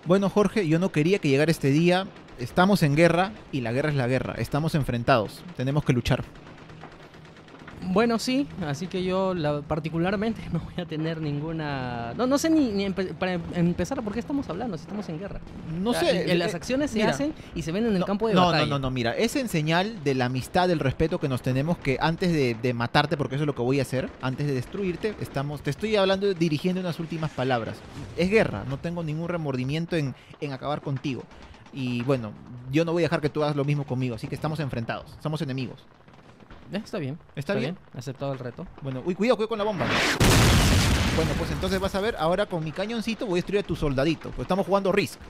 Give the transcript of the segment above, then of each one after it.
Bueno, Jorge, yo no quería que llegara este día. Estamos en guerra y la guerra es la guerra. Estamos enfrentados. Tenemos que luchar. Bueno, sí, así que yo particularmente no voy a tener ninguna... No sé para empezar por qué estamos hablando, si estamos en guerra. No sé. Las acciones se mira, hacen y se ven en el no, campo de no, batalla. no, mira, es en señal de la amistad, del respeto que nos tenemos, que antes de matarte, porque eso es lo que voy a hacer, antes de destruirte, te estoy hablando, dirigiendo unas últimas palabras. Es guerra, no tengo ningún remordimiento en acabar contigo. Y bueno, yo no voy a dejar que tú hagas lo mismo conmigo, así que estamos enfrentados, somos enemigos. Está bien. ¿Está bien? Aceptado el reto. Bueno, uy, cuidado con la bomba. Bueno, pues entonces vas a ver, ahora con mi cañoncito voy a destruir a tu soldadito. Pues estamos jugando Risk.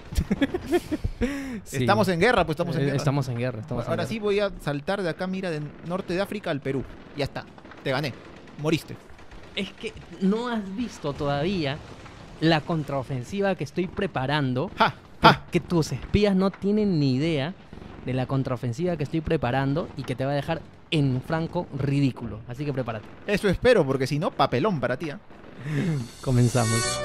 Sí. Estamos en guerra, pues estamos en guerra. Estamos en guerra. Ahora sí voy a saltar de acá, mira, del norte de África al Perú. Ya está, te gané. Moriste. Es que no has visto todavía la contraofensiva que estoy preparando. ¡Ja! ¡Ja! Que tus espías no tienen ni idea de la contraofensiva que estoy preparando y que te va a dejar en franco ridículo. Así que prepárate. Eso espero, porque si no, papelón para ti, ¿eh? Comenzamos.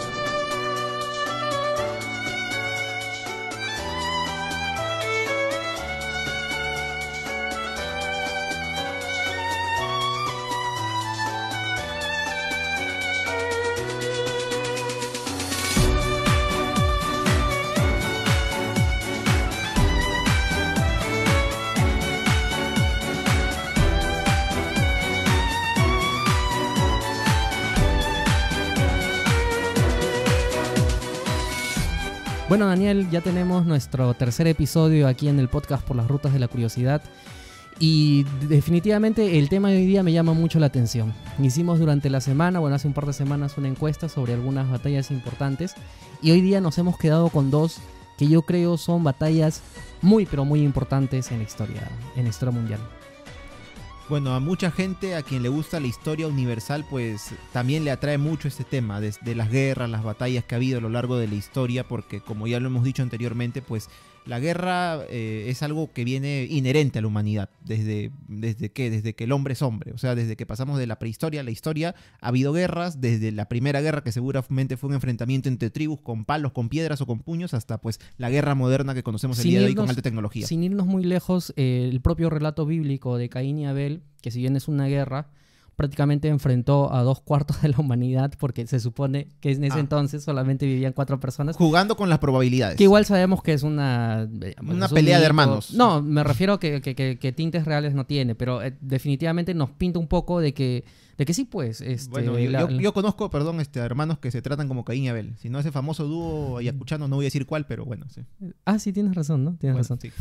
Bueno, Daniel, ya tenemos nuestro tercer episodio aquí en el podcast Por las Rutas de la Curiosidad y definitivamente el tema de hoy día me llama mucho la atención. Hicimos durante la semana, hace un par de semanas, una encuesta sobre algunas batallas importantes y hoy día nos hemos quedado con dos que yo creo son batallas muy pero muy importantes en la historia mundial. Bueno, a mucha gente a quien le gusta la historia universal, pues también le atrae mucho este tema de las guerras, las batallas que ha habido a lo largo de la historia, porque como ya lo hemos dicho anteriormente, pues la guerra es algo que viene inherente a la humanidad, desde que el hombre es hombre, o sea, desde que pasamos de la prehistoria a la historia, ha habido guerras, desde la primera guerra que seguramente fue un enfrentamiento entre tribus con palos, con piedras o con puños, hasta pues la guerra moderna que conocemos el día de hoy con alta tecnología. Sin irnos muy lejos, el propio relato bíblico de Caín y Abel, que si bien es una guerra, prácticamente enfrentó a 2/4 de la humanidad, porque se supone que en ese entonces solamente vivían 4 personas. Jugando con las probabilidades. Que igual sabemos que es una pelea de hermanos. No, me refiero a que tintes reales no tiene, pero definitivamente nos pinta un poco de que sí, pues. Bueno, yo conozco, perdón, hermanos que se tratan como Caín y Abel. Si no, ese famoso dúo ayacuchano, no voy a decir cuál, pero bueno, sí. Sí, tienes razón, ¿no? Tienes razón. Sí.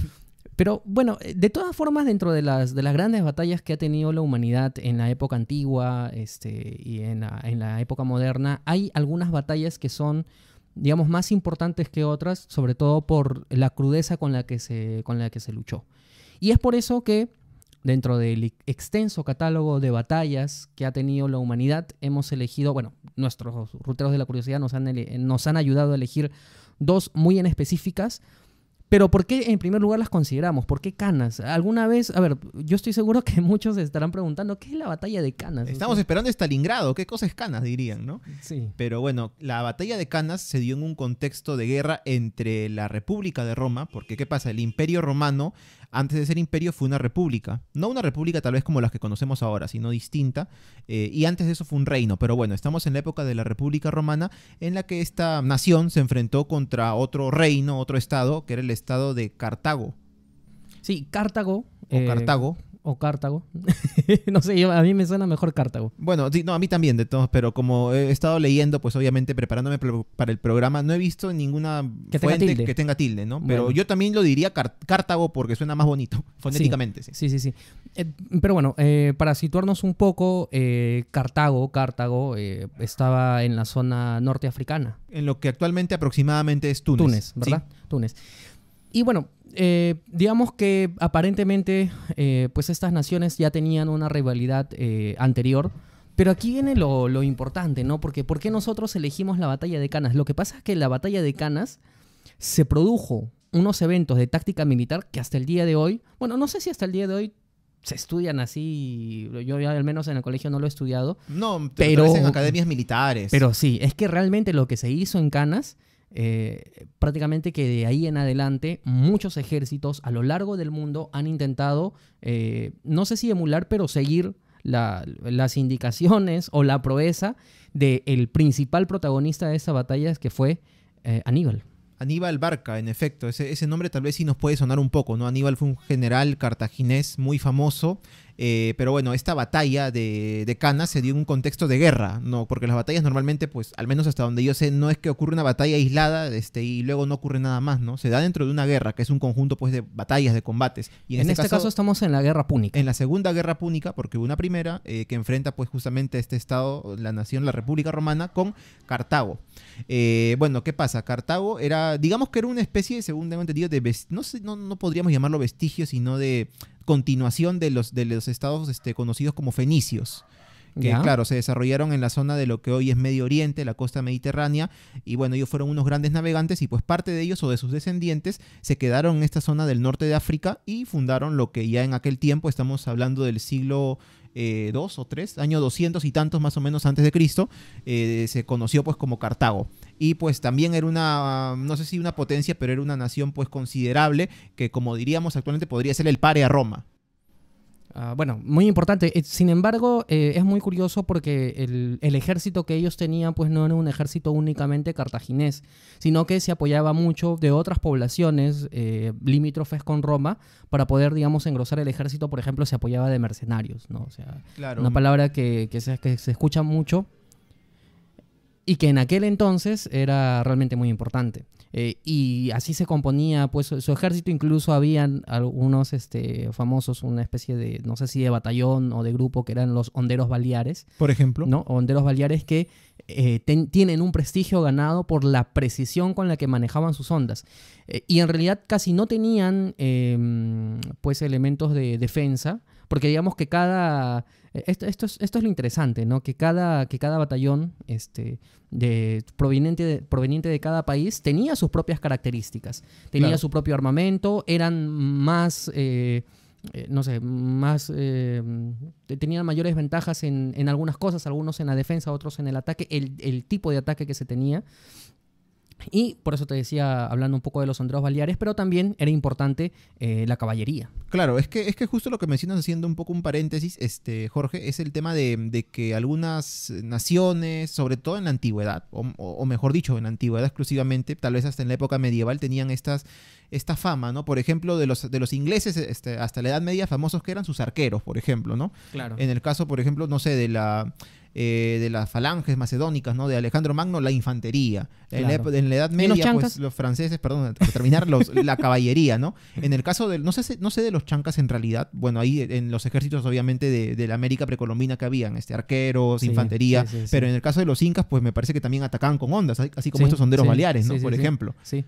Pero bueno, de todas formas, dentro de las grandes batallas que ha tenido la humanidad en la época antigua y en la época moderna, hay algunas batallas que son, digamos, más importantes que otras, sobre todo por la crudeza con la que se luchó. Y es por eso que dentro del extenso catálogo de batallas que ha tenido la humanidad, hemos elegido, nuestros ruteros de la curiosidad nos han ayudado a elegir dos muy en específicas. Pero ¿por qué en primer lugar las consideramos? ¿Por qué Canas? Alguna vez, yo estoy seguro que muchos se estarán preguntando, ¿qué es la batalla de Canas? Estamos esperando Stalingrado, ¿qué cosa es Canas? Dirían, ¿no? Sí. Pero bueno, la batalla de Canas se dio en un contexto de guerra entre la República de Roma, porque ¿qué pasa? El Imperio Romano, antes de ser imperio, fue una república. No una república tal vez como las que conocemos ahora, sino distinta. Y antes de eso fue un reino. Pero bueno, estamos en la época de la República Romana, en la que esta nación se enfrentó contra otro reino, otro estado, que era el estado de Cartago. Sí, Cartago. Cartago. O Cartago. No sé, a mí me suena mejor Cartago. Bueno, sí, no, a mí también, de todos, pero como he estado leyendo, pues obviamente preparándome para el programa, no he visto ninguna fuente que tenga tilde, ¿no? Pero bueno, yo también lo diría Cartago porque suena más bonito, fonéticamente. Sí. Pero bueno, para situarnos un poco, Cartago estaba en la zona norteafricana. En lo que actualmente aproximadamente es Túnez. Túnez, ¿verdad? Sí. Túnez. Y bueno, digamos que aparentemente pues estas naciones ya tenían una rivalidad anterior, pero aquí viene lo importante, ¿no? Porque ¿por qué nosotros elegimos la batalla de Canas? Lo que pasa es que la batalla de Canas se produjo unos eventos de táctica militar que hasta el día de hoy, no sé si hasta el día de hoy se estudian así, yo al menos en el colegio no lo he estudiado. No, pero en academias militares. Pero sí, es que realmente lo que se hizo en Canas prácticamente que de ahí en adelante muchos ejércitos a lo largo del mundo han intentado, no sé si emular, pero seguir las indicaciones o la proeza del principal protagonista de esta batalla, que fue Aníbal. Aníbal Barca, en efecto, ese nombre tal vez sí nos puede sonar un poco, ¿no? Aníbal fue un general cartaginés muy famoso, pero bueno, esta batalla de Canas se dio en un contexto de guerra, ¿no? Porque las batallas normalmente, pues, al menos hasta donde yo sé, no es que ocurre una batalla aislada y luego no ocurre nada más, ¿no? Se da dentro de una guerra, que es un conjunto, pues, de batallas, de combates. Y en este caso estamos en la Guerra Púnica. En la Segunda Guerra Púnica, porque hubo una primera que enfrenta, pues, justamente este estado, la nación, la República Romana, con Cartago. Bueno, ¿qué pasa? Cartago era, digamos que era una especie, según tengo entendido, no podríamos llamarlo vestigio, sino de continuación de los estados conocidos como fenicios. Que claro, se desarrollaron en la zona de lo que hoy es Medio Oriente, la costa mediterránea, y bueno, ellos fueron unos grandes navegantes y pues parte de ellos o de sus descendientes se quedaron en esta zona del norte de África y fundaron lo que ya en aquel tiempo, estamos hablando del siglo 2 o 3, año 200 y tantos más o menos antes de Cristo, se conoció pues como Cartago. Y pues también era una, no sé si una potencia, pero era una nación pues considerable que, como diríamos actualmente, podría ser el pare a Roma. Bueno, muy importante. Sin embargo, es muy curioso porque el ejército que ellos tenían pues no era un ejército únicamente cartaginés, sino que se apoyaba mucho de otras poblaciones limítrofes con Roma para poder, digamos, engrosar el ejército. Por ejemplo, se apoyaba de mercenarios, ¿no? O sea, claro, una palabra que se escucha mucho y que en aquel entonces era realmente muy importante. Y así se componía pues su ejército. Incluso habían algunos famosos, una especie de, no sé si de batallón o de grupo, que eran los honderos baleares. Por ejemplo. ¿No? Honderos baleares que tienen un prestigio ganado por la precisión con la que manejaban sus ondas. Y en realidad casi no tenían pues elementos de defensa, porque digamos que cada... Esto es lo interesante, ¿no? Que cada batallón proveniente de cada país tenía sus propias características. Tenía su propio armamento, eran más... tenían mayores ventajas en algunas cosas, algunos en la defensa, otros en el ataque, el tipo de ataque que se tenía. Y por eso te decía, hablando un poco de los honderos baleares, pero también era importante la caballería. Claro, es que justo lo que mencionas, haciendo un poco un paréntesis, Jorge, es el tema de que algunas naciones, sobre todo en la antigüedad, o mejor dicho, en la antigüedad exclusivamente, tal vez hasta en la época medieval, tenían esta fama, ¿no? Por ejemplo, de los ingleses hasta la Edad Media, famosos que eran sus arqueros, por ejemplo, ¿no? Claro. En el caso, por ejemplo, no sé, de las falanges macedónicas, ¿no? De Alejandro Magno, la infantería. Claro. En la Edad Media, pues los franceses, perdón, para terminar, la caballería, ¿no? En el caso no sé de los chancas en realidad, bueno, ahí en los ejércitos obviamente de la América precolombina que habían, arqueros, infantería, pero en el caso de los incas, pues me parece que también atacaban con ondas, así como estos honderos baleares, ¿no? Por ejemplo. Sí.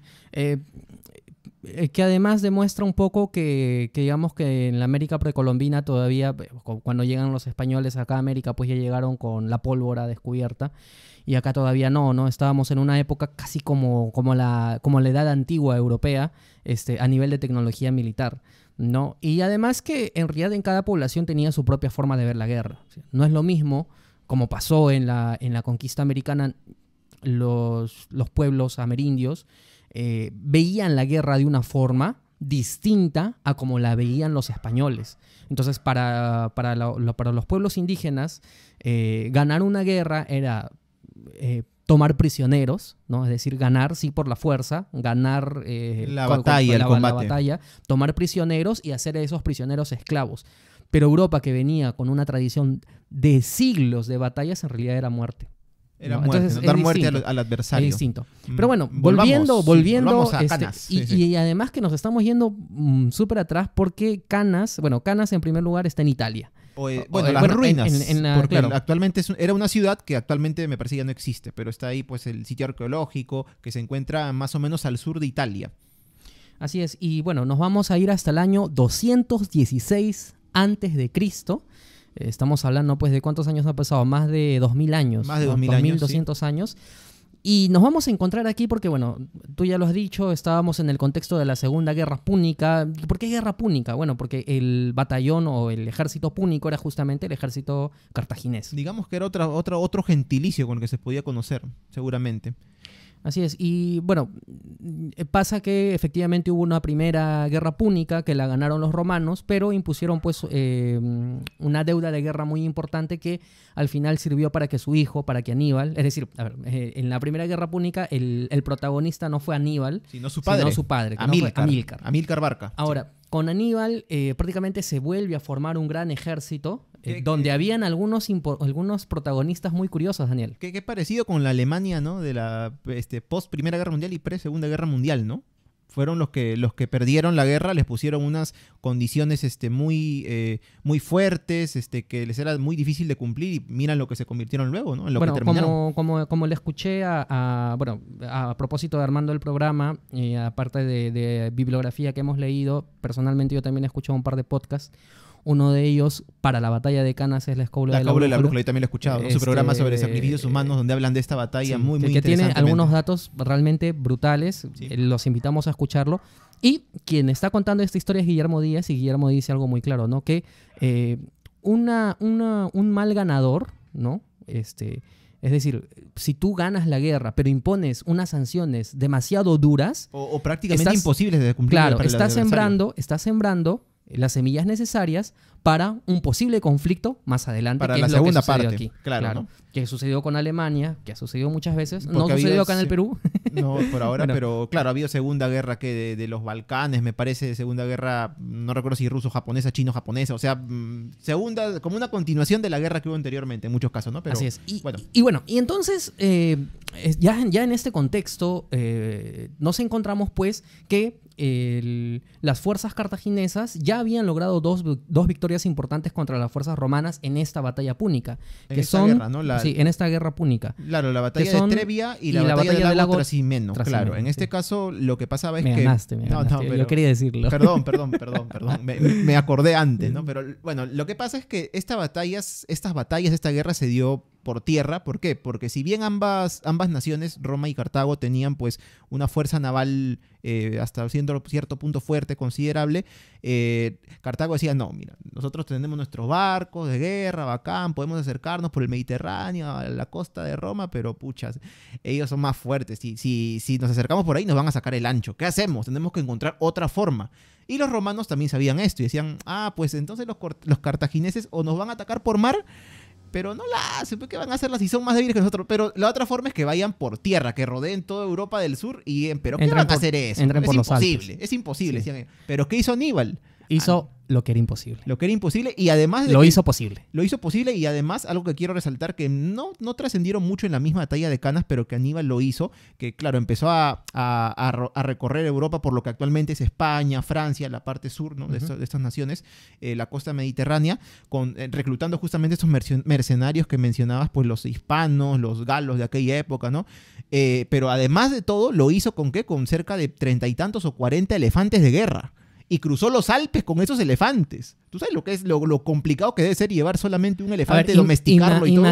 Que además demuestra un poco que digamos que en la América precolombina todavía, cuando llegan los españoles acá a América, pues ya llegaron con la pólvora descubierta, y acá todavía no estábamos en una época casi como la edad antigua europea, a nivel de tecnología militar, ¿no? Y además que en realidad en cada población tenía su propia forma de ver la guerra. No es lo mismo, como pasó en la conquista americana, los pueblos amerindios veían la guerra de una forma distinta a como la veían los españoles. Entonces, para los pueblos indígenas, ganar una guerra era tomar prisioneros, ¿no? Es decir, ganar sí por la fuerza, ganar la batalla, tomar prisioneros y hacer a esos prisioneros esclavos. Pero Europa, que venía con una tradición de siglos de batallas, en realidad era muerte. Era muerte, entonces, dar muerte al adversario. Es distinto. Pero bueno, volviendo a Canas. Y además que nos estamos yendo súper atrás, porque Canas en primer lugar está en Italia. Las ruinas, porque claro, actualmente era una ciudad que actualmente me parece ya no existe, pero está ahí pues el sitio arqueológico que se encuentra más o menos al sur de Italia. Así es, y bueno, nos vamos a ir hasta el año 216 antes de Cristo. Estamos hablando pues de cuántos años ha pasado, más de 2000 años. Más de 2000 años, 2200 años. Y nos vamos a encontrar aquí porque, bueno, tú ya lo has dicho, estábamos en el contexto de la Segunda Guerra Púnica. ¿Por qué Guerra Púnica? Bueno, porque el batallón o el ejército púnico era justamente el ejército cartaginés. Digamos que era otro gentilicio con el que se podía conocer, seguramente. Así es. Y bueno, pasa que efectivamente hubo una primera guerra púnica que la ganaron los romanos, pero impusieron pues una deuda de guerra muy importante que al final sirvió para que su hijo, para que Aníbal, es decir, a ver, en la primera guerra púnica el protagonista no fue Aníbal, sino su padre, que Amílcar. no fue Amílcar. Amílcar Barca. Ahora, con Aníbal prácticamente se vuelve a formar un gran ejército donde habían algunos protagonistas muy curiosos, Daniel. Qué parecido con la Alemania, ¿no? De la post Primera Guerra Mundial y pre Segunda Guerra Mundial, ¿no? Fueron los que perdieron la guerra, les pusieron unas condiciones muy fuertes, que les era muy difícil de cumplir y miran lo que se convirtieron luego, ¿no? En lo que terminaron. Como le escuché a propósito de armando el programa, aparte de bibliografía que hemos leído, personalmente yo también he escuchado un par de podcasts. Uno de ellos, para la batalla de Canas, es la Escóbula de la Brújula. Yo también lo he escuchado, ¿no? Su programa sobre sacrificios humanos, donde hablan de esta batalla muy que interesante. Tiene algunos datos realmente brutales, los invitamos a escucharlo. Y quien está contando esta historia es Guillermo Díaz, y Guillermo dice algo muy claro, ¿no? Que un mal ganador, ¿no? Es decir, si tú ganas la guerra, pero impones unas sanciones demasiado duras... O prácticamente imposibles de cumplir. Claro, estás sembrando las semillas necesarias para un posible conflicto más adelante. Para que la es segunda lo que sucedió parte, aquí. claro, ¿no? Que sucedió con Alemania, que ha sucedido muchas veces. Porque no sucedió acá en el Perú. No, por ahora, Bueno. Pero claro, ha habido segunda guerra de los Balcanes, me parece, segunda guerra, no recuerdo si ruso-japonesa, chino-japonesa, o sea, segunda, como una continuación de la guerra que hubo anteriormente, en muchos casos, ¿no? Pero, así es. Y Y entonces, ya en este contexto, nos encontramos pues que las fuerzas cartaginesas ya habían logrado dos victorias importantes contra las fuerzas romanas en esta batalla púnica. En esta guerra púnica. Claro, la batalla de Trebia y la batalla del lago Trasimeno. Claro, en este caso lo que pasaba es me que... ganaste. Pero, yo quería decirlo. Perdón. Me acordé antes, ¿no? Pero bueno, lo que pasa es que esta batalla, esta guerra se dio por tierra. ¿Por qué? Porque si bien ambas naciones, Roma y Cartago, tenían pues una fuerza naval hasta cierto punto fuerte, considerable, Cartago decía, no, mira, nosotros tenemos nuestros barcos de guerra, bacán, podemos acercarnos por el Mediterráneo a la costa de Roma, pero puchas, ellos son más fuertes. Si nos acercamos por ahí nos van a sacar el ancho. ¿Qué hacemos? Tenemos que encontrar otra forma. Y los romanos también sabían esto y decían, pues entonces los cartagineses o nos van a atacar por mar, pero no la hacen, ¿qué van a hacerlas si son más débiles que nosotros? Pero la otra forma es que vayan por tierra, que rodeen toda Europa del Sur pero ¿qué van a hacer eso? Es imposible. Sí. Decían, pero ¿qué hizo Aníbal? Hizo lo que era imposible. Lo que era imposible y además... Lo hizo posible. Lo hizo posible y además algo que quiero resaltar que no trascendieron mucho en la misma batalla de Canas, pero que Aníbal lo hizo, que claro, empezó a recorrer Europa por lo que actualmente es España, Francia, la parte sur, ¿no? de estas naciones, la costa mediterránea, reclutando justamente estos mercenarios que mencionabas, pues los hispanos, los galos de aquella época, ¿no? Pero además de todo, lo hizo ¿con qué? Con cerca de 30 y tantos o 40 elefantes de guerra. Y cruzó los Alpes con esos elefantes. ¿Tú sabes lo que es lo complicado que debe ser llevar solamente un elefante, domesticarlo y todo?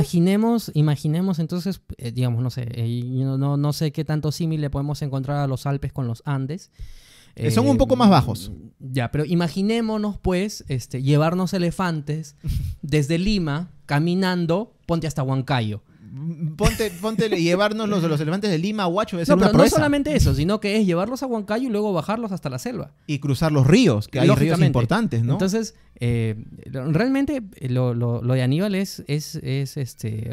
Imaginemos entonces, digamos, no sé, no sé qué tanto símil le podemos encontrar a los Alpes con los Andes. Son un poco más bajos. Ya, pero imaginémonos pues llevarnos elefantes desde Lima, caminando, ponte hasta Huancayo. Ponte llevarnos los elefantes de Lima a Huacho. Pero no solamente eso, sino que es llevarlos a Huancayo y luego bajarlos hasta la selva. Y cruzar los ríos, que hay ríos importantes, ¿no? Entonces, realmente lo de Aníbal es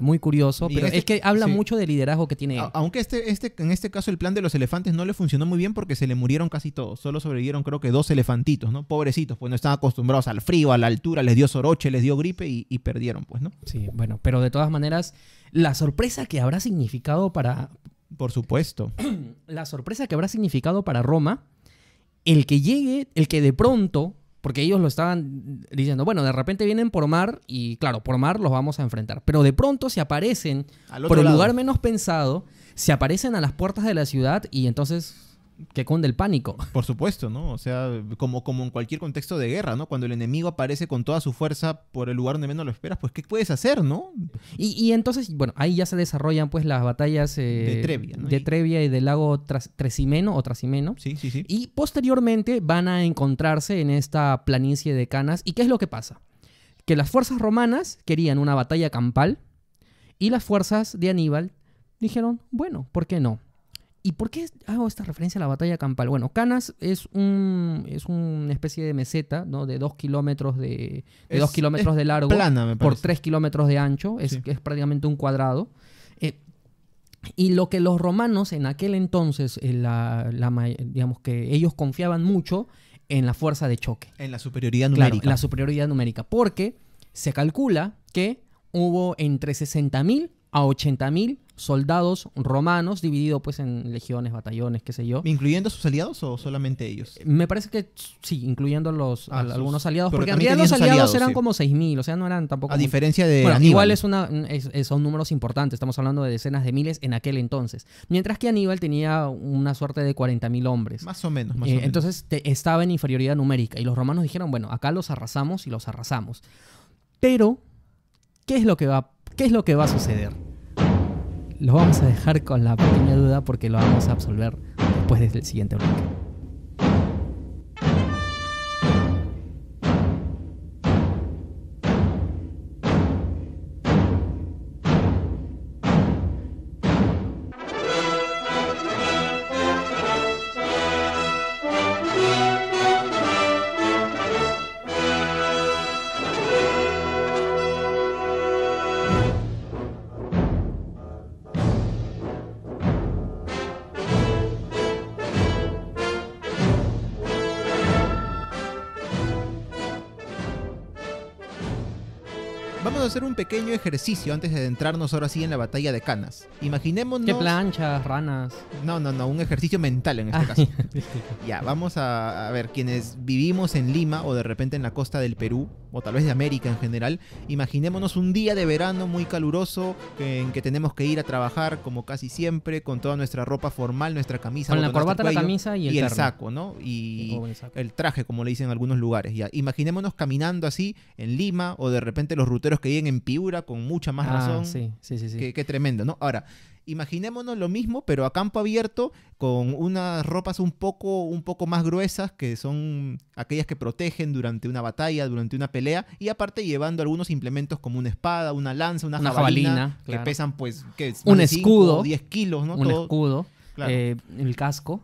muy curioso, pero es que habla mucho del liderazgo que tiene él. Aunque en este caso el plan de los elefantes no le funcionó muy bien porque se le murieron casi todos. Solo sobrevivieron creo que 2 elefantitos, ¿no? Pobrecitos, pues no estaban acostumbrados al frío, a la altura, les dio soroche, les dio gripe y perdieron, pues, ¿no? Sí, bueno, pero de todas maneras, la sorpresa que habrá significado para... Por supuesto. La sorpresa que habrá significado para Roma, el que de pronto, porque ellos lo estaban diciendo, bueno, de repente vienen por mar y claro, por mar los vamos a enfrentar, pero de pronto se aparecen por el lugar menos pensado, se aparecen a las puertas de la ciudad y entonces... que cunde el pánico. Por supuesto, ¿no? O sea, como en cualquier contexto de guerra, ¿no? Cuando el enemigo aparece con toda su fuerza por el lugar donde menos lo esperas, pues ¿qué puedes hacer, no? Y entonces, bueno, ahí ya se desarrollan pues las batallas de Trebia, ¿no? De Trebia y del lago Trasimeno. Sí. Y posteriormente van a encontrarse en esta planicie de Canas. ¿Y qué es lo que pasa? Que las fuerzas romanas querían una batalla campal y las fuerzas de Aníbal dijeron, bueno, ¿por qué no? ¿Y por qué hago esta referencia a la batalla campal? Bueno, Canas es una especie de meseta, ¿no? De 2 kilómetros de 2 kilómetros de largo plana, me por parece. 3 kilómetros de ancho. Sí. Es prácticamente un cuadrado. Y lo que los romanos en aquel entonces, digamos que ellos confiaban mucho en la fuerza de choque. En la superioridad Claro, numérica. en la superioridad numérica. Porque se calcula que hubo entre 60.000 a 80.000 soldados romanos, dividido pues en legiones, batallones, qué sé yo. ¿Incluyendo sus aliados o solamente ellos? Me parece que sí, incluyendo algunos aliados, pero porque en también realidad los tenían sus aliados aliados, eran sí. como 6.000, o sea, no eran tampoco... A diferencia de Bueno, Aníbal. igual son números importantes, estamos hablando de decenas de miles en aquel entonces. Mientras que Aníbal tenía una suerte de 40.000 hombres. Más o menos, más o menos. Entonces estaba en inferioridad numérica y los romanos dijeron, bueno, acá los arrasamos y los arrasamos. Pero, ¿qué es lo que va a suceder? Lo vamos a dejar con la pequeña duda porque lo vamos a absolver después del siguiente bloque. Vamos a hacer un pequeño ejercicio antes de adentrarnos ahora sí en la batalla de Canas. Imaginémonos... ¿Qué planchas, ranas? No, un ejercicio mental en este caso. Ya, vamos a ver, quienes vivimos en Lima o de repente en la costa del Perú, o tal vez de América en general, imaginémonos un día de verano muy caluroso en que tenemos que ir a trabajar como casi siempre, con toda nuestra ropa formal, nuestra camisa, Con la botones hasta corbata, la cuello, camisa y el terno. saco, ¿no? Y O el saco. el traje, como le dicen en algunos lugares. Ya, imaginémonos caminando así en Lima o de repente los ruteros que viven en Piura con mucha más razón. Sí. Qué tremendo, ¿no? Ahora, imaginémonos lo mismo, pero a campo abierto, con unas ropas un poco más gruesas, que son aquellas que protegen durante una batalla, durante una pelea, y aparte llevando algunos implementos como una espada, una lanza, una jabalina, que claro. pesan pues, ¿qué? Un Más de escudo. 5 o 10 kilos, ¿no? Un escudo, claro. el casco.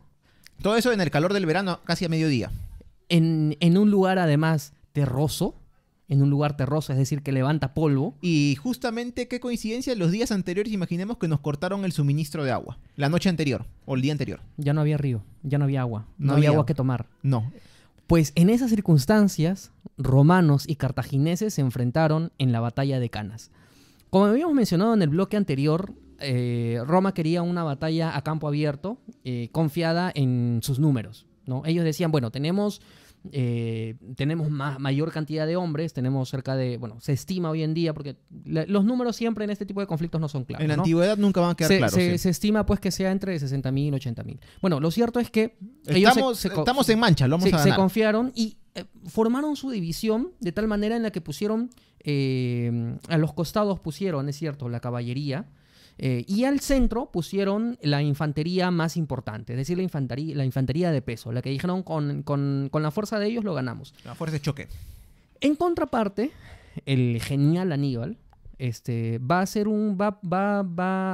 Todo eso en el calor del verano, casi a mediodía. En un lugar además terroso, es decir, que levanta polvo. Y justamente, qué coincidencia, los días anteriores, imaginemos que nos cortaron el suministro de agua. La noche anterior, o el día anterior. Ya no había río, ya no había agua, No no había había agua que tomar. No. Pues en esas circunstancias, romanos y cartagineses se enfrentaron en la batalla de Canas. Como habíamos mencionado en el bloque anterior, Roma quería una batalla a campo abierto, confiada en sus números, ¿no? Ellos decían, bueno, tenemos mayor cantidad de hombres, tenemos cerca de, bueno, se estima hoy en día, porque los números siempre en este tipo de conflictos no son claros, En la ¿no? antigüedad nunca van a quedar claros. Sí. Se estima pues que sea entre 60.000 y 80.000. Bueno, lo cierto es que ellos Estamos en mancha, lo vamos a se ganar. confiaron y formaron su división de tal manera en la que pusieron, a los costados pusieron, es cierto, la caballería, y al centro pusieron la infantería más importante, es decir, la infantería de peso, la que dijeron con la fuerza de ellos lo ganamos. La fuerza de choque. En contraparte, el genial Aníbal va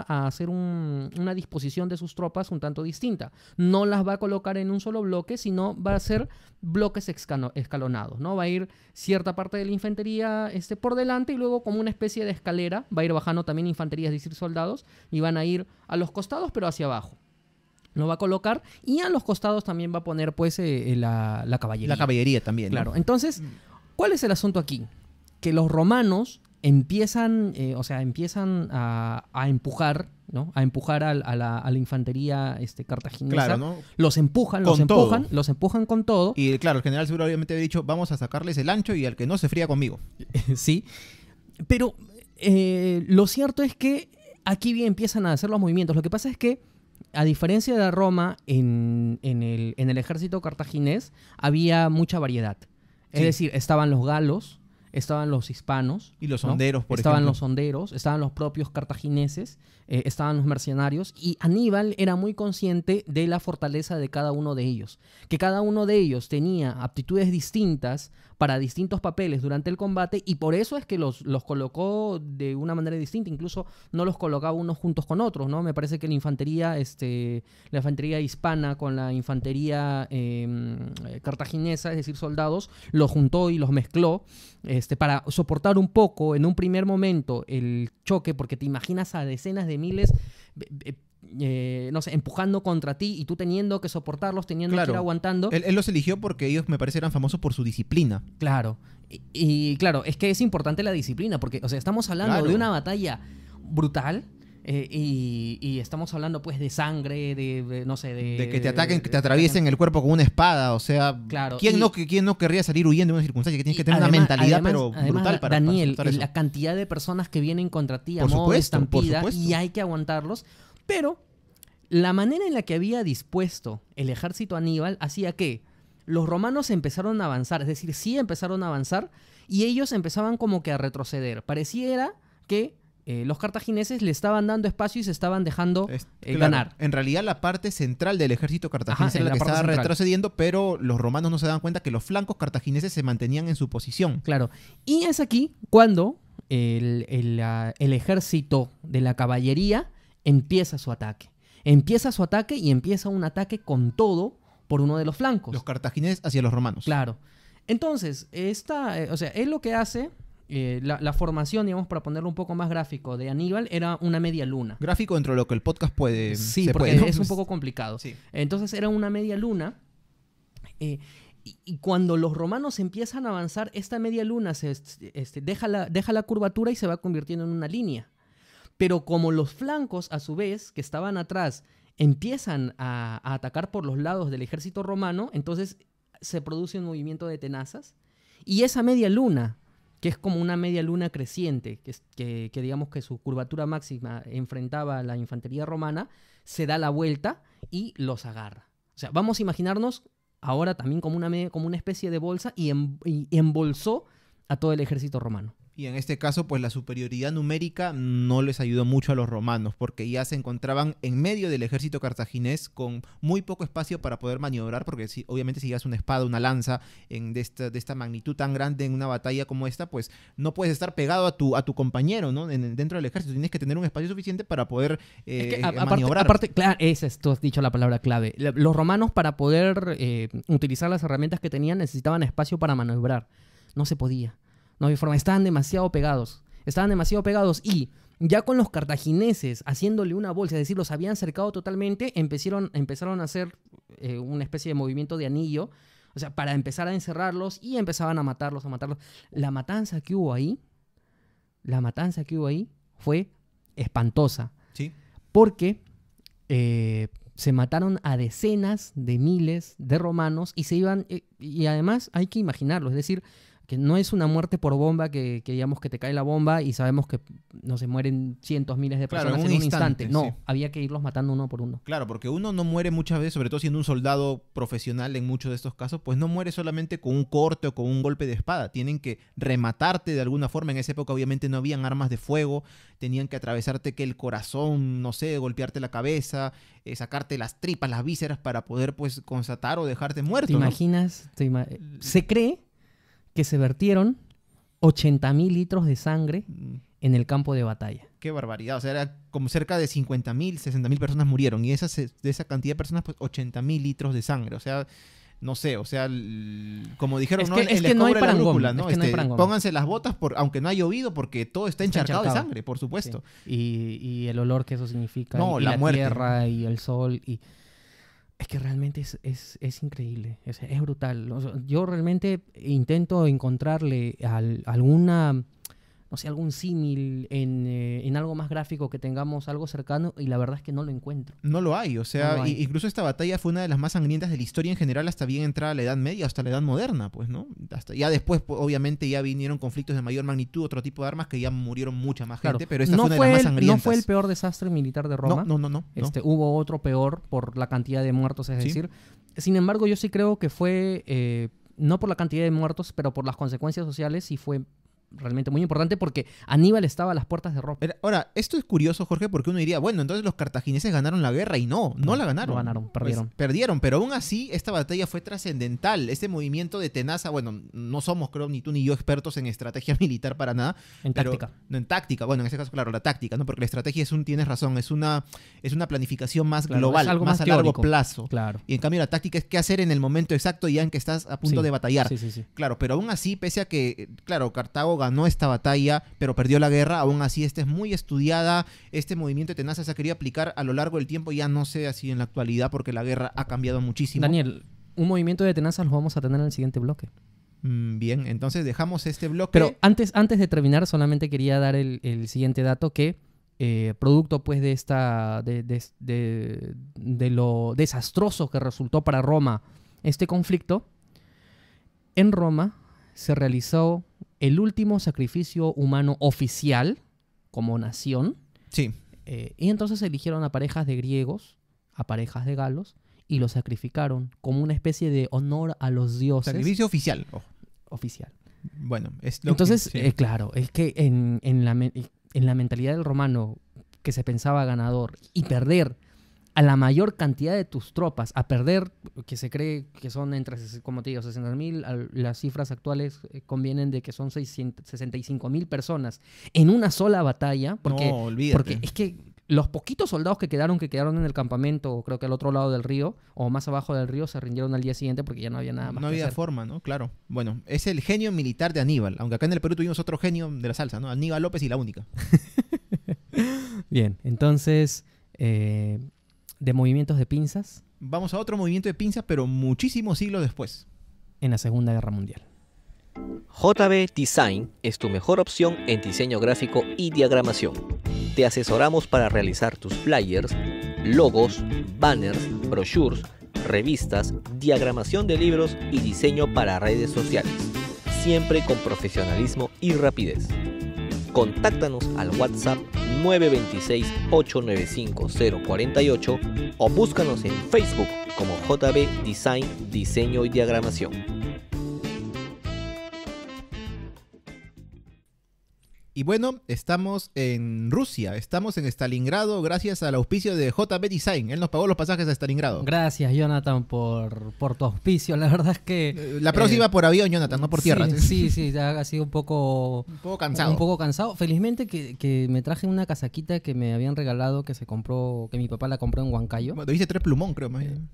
a hacer una disposición de sus tropas un tanto distinta. No las va a colocar en un solo bloque, sino va a hacer bloques escalonados, ¿no? Va a ir cierta parte de la infantería por delante y luego como una especie de escalera va a ir bajando también infantería, es decir, soldados, y van a ir a los costados pero hacia abajo. Lo va a colocar y a los costados también va a poner pues la caballería. La caballería también, Claro, ¿no? entonces, ¿cuál es el asunto aquí? Que los romanos empiezan a empujar, ¿no? A empujar a la infantería cartaginesa. Claro, ¿no? Los empujan con todo. Y claro, el general seguro obviamente había dicho, vamos a sacarles el ancho y al que no se fría conmigo. Sí. Pero lo cierto es que aquí empiezan a hacer los movimientos. Lo que pasa es que, a diferencia de Roma, en el ejército cartaginés había mucha variedad. Es decir, estaban los galos, estaban los hispanos. Y los honderos, por estaban ejemplo. los honderos, estaban los propios cartagineses, estaban los mercenarios. Y Aníbal era muy consciente de la fortaleza de cada uno de ellos. Que cada uno de ellos tenía aptitudes distintas para distintos papeles durante el combate y por eso es que los colocó de una manera distinta, incluso no los colocaba unos juntos con otros, ¿no? Me parece que la infantería hispana con la infantería cartaginesa, es decir, soldados, los juntó y los mezcló para soportar un poco en un primer momento el choque, porque te imaginas a decenas de miles no sé, empujando contra ti y tú teniendo que soportarlos, teniendo que ir aguantando. Él los eligió porque ellos me parece eran famosos por su disciplina. Claro. Y claro, es que es importante la disciplina porque, o sea, estamos hablando de una batalla brutal y estamos hablando pues de sangre, no sé, de que te ataquen, que te atraviesen el cuerpo con una espada, o sea, claro, ¿quién no querría salir huyendo de una circunstancia que tienes que tener una mentalidad pero brutal para Daniel, para la cantidad de personas que vienen contra ti a por modo supuesto, de estampida por supuesto. Y hay que aguantarlos, pero la manera en la que había dispuesto el ejército Aníbal hacía que los romanos empezaron a avanzar, es decir, sí empezaron a avanzar y ellos empezaban como que a retroceder. Pareciera que los cartagineses le estaban dando espacio y se estaban dejando ganar. En realidad la parte central del ejército cartaginés era la que estaba retrocediendo, pero los romanos no se daban cuenta que los flancos cartagineses se mantenían en su posición. Claro. Y es aquí cuando el ejército de la caballería empieza su ataque. Empieza su ataque y empieza un ataque con todo por uno de los flancos. Los cartagineses hacia los romanos. Claro. Entonces, o sea, él lo que hace, la formación, digamos, para ponerlo un poco más gráfico, de Aníbal era una media luna. Gráfico dentro de lo que el podcast puede. Sí, porque puede, ¿no? es un poco complicado. Sí. Entonces era una media luna. Y cuando los romanos empiezan a avanzar, esta media luna deja la curvatura y se va convirtiendo en una línea. Pero como los flancos, a su vez, que estaban atrás, empiezan a atacar por los lados del ejército romano, entonces se produce un movimiento de tenazas. Y esa media luna, que es como una media luna creciente, que digamos que su curvatura máxima enfrentaba a la infantería romana, se da la vuelta y los agarra. O sea, vamos a imaginarnos ahora también como una especie de bolsa y embolsó a todo el ejército romano. Y en este caso, pues la superioridad numérica no les ayudó mucho a los romanos, porque ya se encontraban en medio del ejército cartaginés con muy poco espacio para poder maniobrar, porque obviamente si llevas una espada, una lanza de esta magnitud tan grande en una batalla como esta, pues no puedes estar pegado a tu compañero, ¿no? Dentro del ejército. Tienes que tener un espacio suficiente para poder maniobrar. Aparte, claro, tú has dicho la palabra clave. Los romanos, para poder utilizar las herramientas que tenían, necesitaban espacio para maniobrar. No se podía. No había forma, estaban demasiado pegados y ya con los cartagineses haciéndole una bolsa, es decir, los habían cercado totalmente, empezaron a hacer una especie de movimiento de anillo, o sea, para empezar a encerrarlos y empezaban a matarlos. La matanza que hubo ahí fue espantosa. Sí. Porque se mataron a decenas de miles de romanos y se iban, y además hay que imaginarlo, es decir, que no es una muerte por bomba que digamos que te cae la bomba y sabemos que no se mueren cientos, miles de personas en un instante. No, sí. Había que irlos matando uno por uno. Claro, porque uno no muere muchas veces, sobre todo siendo un soldado profesional en muchos de estos casos, pues no muere solamente con un corte o con un golpe de espada. Tienen que rematarte de alguna forma. En esa época obviamente no habían armas de fuego. Tenían que atravesarte el corazón, no sé, golpearte la cabeza, sacarte las tripas, las vísceras para poder pues constatar o dejarte muerto. ¿Te imaginas? Se cree que se vertieron 80.000 litros de sangre en el campo de batalla. Qué barbaridad. O sea, era como cerca de 50.000, 60.000 personas murieron. Y de esa cantidad de personas, pues 80.000 litros de sangre. O sea, no sé, o sea, como dijeron, es que no hay parangón, ¿no? Pónganse las botas aunque no ha llovido, porque todo está encharcado de sangre, por supuesto. Sí. Y el olor que eso significa, y la muerte. Tierra y el sol y... Es que realmente es increíble, es brutal. O sea, yo realmente intento encontrarle alguna, no sé, algún símil en algo más gráfico que tengamos algo cercano y la verdad es que no lo encuentro. No lo hay, o sea, incluso esta batalla fue una de las más sangrientas de la historia en general hasta bien entrada la Edad Media, hasta la Edad Moderna, pues, ¿no? Ya después, pues, obviamente, ya vinieron conflictos de mayor magnitud, otro tipo de armas que ya murieron mucha más gente, pero esta fue una de las más sangrientas. No fue el peor desastre militar de Roma. No. Hubo otro peor por la cantidad de muertos, es decir. Sin embargo, yo sí creo que fue, no por la cantidad de muertos, pero por las consecuencias sociales, y fue realmente muy importante porque Aníbal estaba a las puertas de Roma. Ahora, esto es curioso, Jorge, porque uno diría, bueno, entonces los cartagineses ganaron la guerra y no la ganaron. No ganaron, perdieron. Pues, perdieron, pero aún así esta batalla fue trascendental. Este movimiento de tenaza, bueno, no somos, creo, ni tú ni yo expertos en estrategia militar para nada. En táctica. No, en táctica, bueno, en este caso, claro, la táctica, ¿no? Porque la estrategia tienes razón, es una planificación más global, es algo más a teórico. largo plazo. Claro. Y en cambio la táctica es qué hacer en el momento exacto ya en que estás a punto de batallar. Sí. Claro, pero aún así, pese a que, claro, Cartago ganó esta batalla, pero perdió la guerra, aún así esta es muy estudiada, este movimiento de tenaza se ha querido aplicar a lo largo del tiempo, ya no sé así en la actualidad porque la guerra ha cambiado muchísimo. Daniel, un movimiento de tenazas lo vamos a tener en el siguiente bloque. Bien, entonces dejamos este bloque. Pero antes de terminar, solamente quería dar el siguiente dato que producto pues de esta de lo desastroso que resultó para Roma este conflicto, en Roma se realizó el último sacrificio humano oficial como nación. Sí. Y entonces eligieron a parejas de griegos, a parejas de galos, y los sacrificaron como una especie de honor a los dioses. Sacrificio oficial. Oh. Oficial. Bueno, es lo entonces, que, sí. Claro, es que en la mentalidad del romano que se pensaba ganador y perder a la mayor cantidad de tus tropas, a perder, que se cree que son entre, como te digo, 60.000, las cifras actuales convienen de que son 65.000 personas en una sola batalla, porque, no, olvídate. porque es que los poquitos soldados que quedaron en el campamento, creo que al otro lado del río, o más abajo del río, se rindieron al día siguiente porque ya no había nada más No que había hacer. forma, ¿no? Claro. Bueno, es el genio militar de Aníbal, aunque acá en el Perú tuvimos otro genio de la salsa, ¿no? Aníbal López y la única. Bien, entonces, de movimientos de pinzas. Vamos a otro movimiento de pinzas, pero muchísimos siglos después. En la Segunda Guerra Mundial. JB Design es tu mejor opción en diseño gráfico y diagramación. Te asesoramos para realizar tus flyers, logos, banners, brochures, revistas, diagramación de libros y diseño para redes sociales, siempre con profesionalismo y rapidez. Contáctanos al WhatsApp 926-895-048 o búscanos en Facebook como JB Design, Diseño y Diagramación. Y bueno, estamos en Rusia, estamos en Stalingrado gracias al auspicio de JB Design. Él nos pagó los pasajes a Stalingrado. Gracias, Jonathan, por tu auspicio. La verdad es que... La próxima por avión, Jonathan, no por tierra. Sí, ya ha sido un poco cansado. Un poco cansado. Felizmente que me traje una casaquita que me habían regalado, que mi papá la compró en Huancayo. Bueno, dice 3 plumón, creo. Más bien.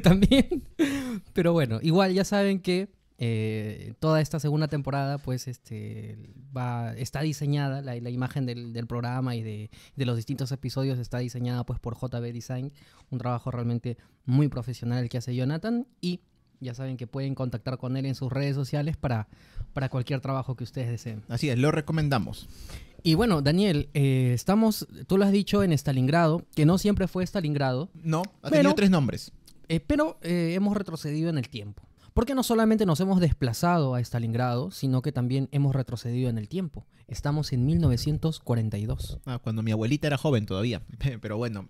También. Pero bueno, igual ya saben que toda esta segunda temporada pues está diseñada, la imagen del programa y de los distintos episodios está diseñada pues por JB Design, un trabajo realmente muy profesional el que hace Jonathan, y ya saben que pueden contactar con él en sus redes sociales para cualquier trabajo que ustedes deseen. Así es, lo recomendamos. Y bueno, Daniel, tú lo has dicho, en Stalingrado, que no siempre fue Stalingrado. No, ha tenido 3 nombres. Pero hemos retrocedido en el tiempo. Porque no solamente nos hemos desplazado a Stalingrado, sino que también hemos retrocedido en el tiempo. Estamos en 1942. Cuando mi abuelita era joven todavía. Pero bueno,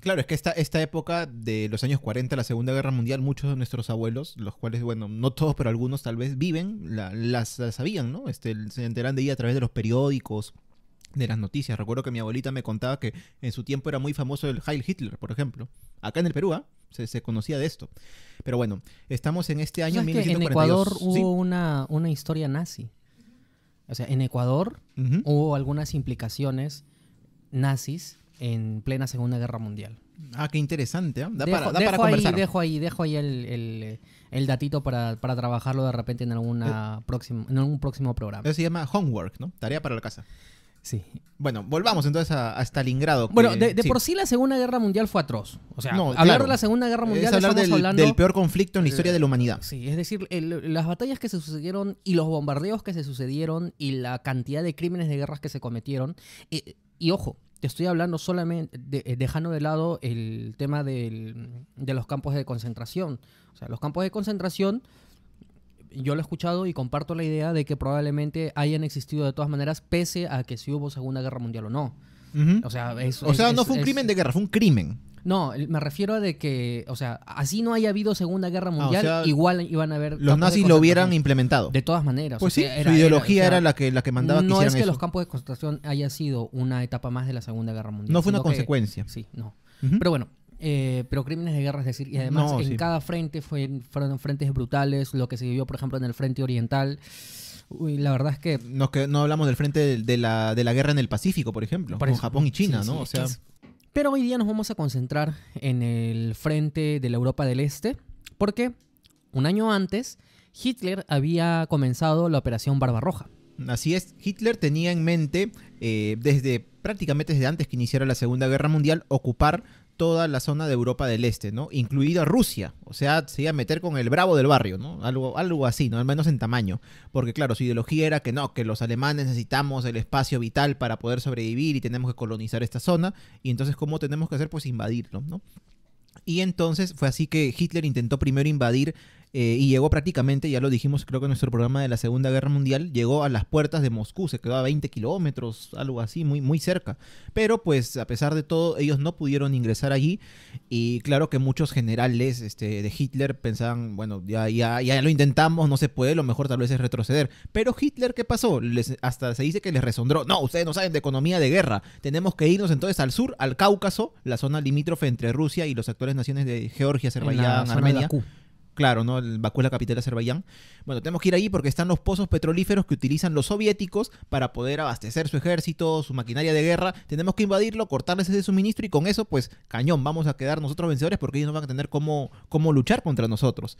claro, es que esta época de los años 40, la Segunda Guerra Mundial, muchos de nuestros abuelos, los cuales, bueno, no todos, pero algunos tal vez viven, las sabían, ¿no? Se enteran de ella a través de los periódicos, de las noticias. Recuerdo que mi abuelita me contaba que en su tiempo era muy famoso el Heil Hitler, por ejemplo. Acá en el Perú, se conocía de esto. Pero bueno, estamos en este año 1942. En Ecuador hubo una historia nazi. O sea, en Ecuador hubo algunas implicaciones nazis en plena Segunda Guerra Mundial. Qué interesante. Da para conversar. Dejo ahí el datito para trabajarlo de repente en algún próximo programa. Eso se llama homework, ¿no? Tarea para la casa. Sí. Bueno, volvamos entonces a Stalingrado. Bueno, por sí la Segunda Guerra Mundial fue atroz. O sea, hablar de la Segunda Guerra Mundial es hablar hablando del peor conflicto en la historia de la humanidad. Sí, es decir, las batallas que se sucedieron y los bombardeos que se sucedieron y la cantidad de crímenes de guerras que se cometieron. Y ojo, te estoy hablando solamente, dejando de lado el tema de los campos de concentración. O sea, los campos de concentración... Yo lo he escuchado y comparto la idea de que probablemente hayan existido de todas maneras, pese a que si hubo Segunda Guerra Mundial o no. Uh-huh. O sea, no fue un crimen de guerra, fue un crimen. No, me refiero a de que, o sea, así no haya habido Segunda Guerra Mundial, o sea, igual iban a haber Los campos de nazis lo hubieran concentración. implementado. De todas maneras. Pues o sea, sí, su ideología o sea, era la que mandaba que no hicieran es que eso. los campos de concentración haya sido una etapa más de la Segunda Guerra Mundial. No fue una sino que- consecuencia. Sí, no. Ujú. Pero bueno, pero crímenes de guerra, es decir, y además No, en sí. cada frente fueron frentes brutales, lo que se vivió, por ejemplo, en el frente oriental. Uy, la verdad es que... No hablamos del frente de la guerra en el Pacífico, por ejemplo, Por con eso, Japón y China, sí, ¿no? sí, O es sea, que es- Pero hoy día nos vamos a concentrar en el frente de la Europa del Este, porque un año antes Hitler había comenzado la Operación Barbarroja. así es. Hitler tenía en mente, prácticamente desde antes que iniciara la Segunda Guerra Mundial, ocupar toda la zona de Europa del Este, ¿no? Incluida Rusia. O sea, se iba a meter con el bravo del barrio, ¿no? Algo así, ¿no? Al menos en tamaño. Porque claro, su ideología era que no, que los alemanes necesitamos el espacio vital para poder sobrevivir y tenemos que colonizar esta zona. Y entonces, ¿cómo tenemos que hacer? Pues invadirlo, ¿no? Y entonces fue así que Hitler intentó primero invadir y llegó prácticamente, ya lo dijimos creo que en nuestro programa de la Segunda Guerra Mundial, llegó a las puertas de Moscú, se quedó a 20 kilómetros, algo así, muy, muy cerca. Pero pues a pesar de todo, ellos no pudieron ingresar allí y claro que muchos generales de Hitler pensaban, bueno, ya lo intentamos, no se puede, lo mejor tal vez es retroceder. Pero Hitler, ¿qué pasó? Hasta se dice que les resondró, no, ustedes no saben de economía de guerra, tenemos que irnos entonces al sur, al Cáucaso, la zona limítrofe entre Rusia y las actuales naciones de Georgia, En la Azerbaiyán, zona de Armenia. Bakú. Claro, ¿no? Bakú es la capital de Azerbaiyán. Bueno, tenemos que ir ahí porque están los pozos petrolíferos que utilizan los soviéticos para poder abastecer su ejército, su maquinaria de guerra. Tenemos que invadirlo, cortarles ese suministro y con eso, pues, cañón, vamos a quedar nosotros vencedores porque ellos no van a tener cómo luchar contra nosotros.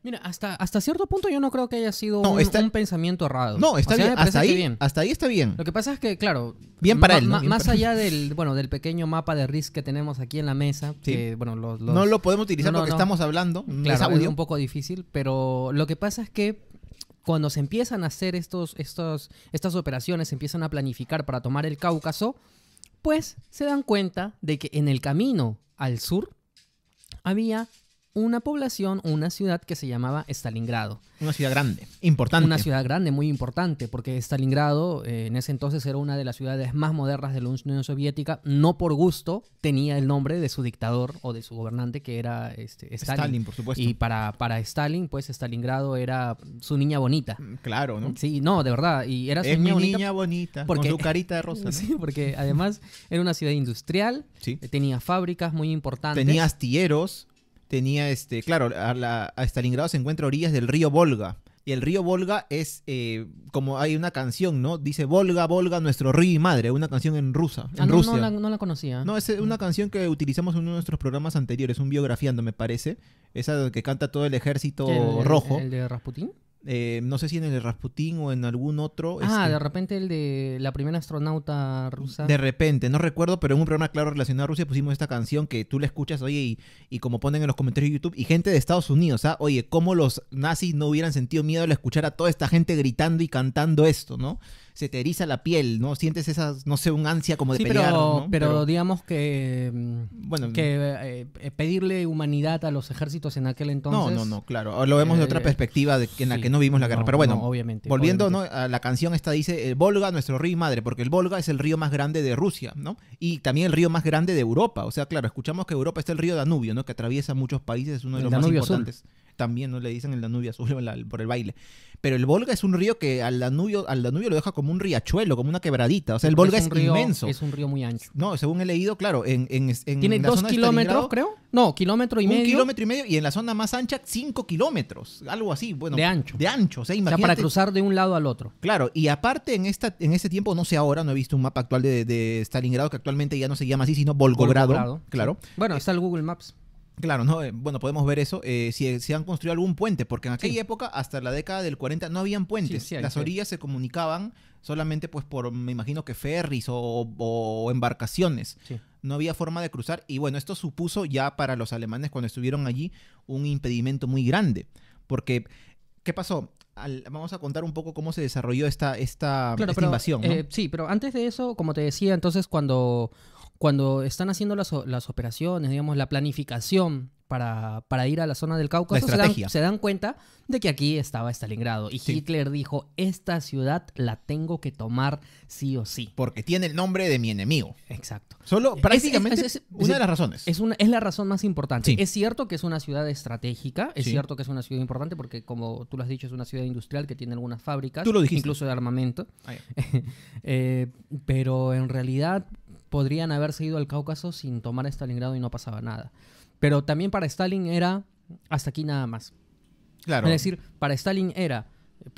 Mira, hasta cierto punto yo no creo que haya sido No, un pensamiento errado. No, está O sea, bien. me parece Hasta que ahí, bien. hasta ahí está bien. Lo que pasa es que, claro, Bien para él, ¿no? Bien más para- allá del pequeño mapa de risk que tenemos aquí en la mesa, Sí. que, bueno, No lo podemos utilizar No, porque no. estamos hablando. Es claro, es audio. un poco difícil, pero lo que pasa es que cuando se empiezan a hacer estas operaciones, se empiezan a planificar para tomar el Cáucaso, pues se dan cuenta de que en el camino al sur había una población, una ciudad que se llamaba Stalingrado. Una ciudad grande, importante. Una ciudad grande, muy importante, porque Stalingrado en ese entonces era una de las ciudades más modernas de la Unión Soviética. No por gusto tenía el nombre de su dictador o de su gobernante, que era Stalin. Stalin, por supuesto. Y para Stalin, pues Stalingrado era su niña bonita. Claro, ¿no? Sí, no, de verdad. Y era su Es mi niña bonita. niña bonita, porque- con su carita de rosa, ¿no? Sí, porque además era una ciudad industrial, Sí. tenía fábricas muy importantes. Tenía astilleros, tenía claro, a Stalingrado se encuentra a orillas del río Volga. Y el río Volga es como hay una canción, ¿no? Dice Volga, Volga, nuestro río y madre, una canción en rusa, en Rusia. No la conocía. No, es una canción que utilizamos en uno de nuestros programas anteriores, un biografiando, me parece. Esa que canta todo el ejército ¿El- rojo. ¿El de Rasputín? No sé si en el Rasputín o en algún otro. De repente el de la primera astronauta rusa. De repente, no recuerdo, pero en un programa claro relacionado a Rusia pusimos esta canción que tú la escuchas, oye, y como ponen en los comentarios de YouTube, y gente de Estados Unidos, ¿ah? Oye, cómo los nazis no hubieran sentido miedo al escuchar a toda esta gente gritando y cantando esto, ¿no? Se te eriza la piel, ¿no? Sientes esas, no sé, un ansia como de Sí, pelear, ¿no? pero digamos que, bueno, pedirle humanidad a los ejércitos en aquel entonces... no, claro. Lo vemos de otra perspectiva en la sí, que no vimos la guerra. no, Pero bueno, no, obviamente, volviendo obviamente. ¿no? a la canción esta dice el Volga, nuestro río y madre, porque el Volga es el río más grande de Rusia, ¿no? Y también el río más grande de Europa. O sea, claro, escuchamos que Europa está el río Danubio, ¿no? Que atraviesa muchos países, es uno de El los más Danubio azul. importantes. También no le dicen el Danubio azul por el baile. Pero el Volga es un río que al Danubio lo deja como un riachuelo, como una quebradita. O sea, el Volga es un río, inmenso. Es un río muy ancho. No, según he leído, claro, Tiene la 2 zona de kilómetros, Stalingrado, creo. No, kilómetro y un medio. kilómetro y medio, y en la zona más ancha, 5 kilómetros. Algo así, bueno. De ancho. De ancho, o sea, O sea, imagínate. para cruzar de un lado al otro. Claro, y aparte en este tiempo, no sé ahora, no he visto un mapa actual de Stalingrado, que actualmente ya no se llama así, sino Volgogrado. Claro. Sí. Bueno, está el Google Maps. Claro, ¿no? Bueno, podemos ver eso. Si han construido algún puente, porque en aquella Sí. época, hasta la década del 40, no habían puentes. Sí, sí hay, Las sí. orillas se comunicaban solamente pues por, me imagino que ferries o embarcaciones. Sí. No había forma de cruzar. Y bueno, esto supuso ya para los alemanes cuando estuvieron allí un impedimento muy grande. Porque, ¿qué pasó? Vamos a contar un poco cómo se desarrolló esta invasión, ¿no? Sí, pero antes de eso, como te decía, entonces cuando están haciendo las operaciones, digamos, la planificación para ir a la zona del Cáucaso, estrategia. se dan cuenta de que aquí estaba Stalingrado. Y Sí. Hitler dijo, esta ciudad la tengo que tomar sí o sí. Porque tiene el nombre de mi enemigo. Exacto. Solo prácticamente una de las razones. Es la razón más importante. Sí. Es cierto que es una ciudad estratégica, es Sí. cierto que es una ciudad importante porque, como tú lo has dicho, es una ciudad industrial que tiene algunas fábricas, Tú lo dijiste. incluso de armamento. Ay, Pero en realidad podrían haberse ido al Cáucaso sin tomar Stalingrado y no pasaba nada. Pero también para Stalin era hasta aquí nada más. claro. Es decir, para Stalin era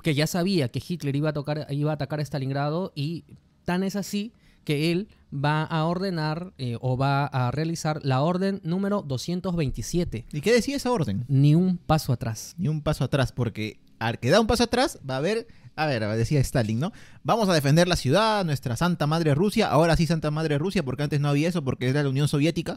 que ya sabía que Hitler iba a atacar Stalingrado, y tan es así que él va a ordenar o va a realizar la orden número 227. ¿Y qué decía esa orden? Ni un paso atrás. Ni un paso atrás, porque al que da un paso atrás va a haber, decía Stalin, ¿no? Vamos a defender la ciudad, nuestra Santa Madre Rusia, ahora sí Santa Madre Rusia, porque antes no había eso, porque era la Unión Soviética,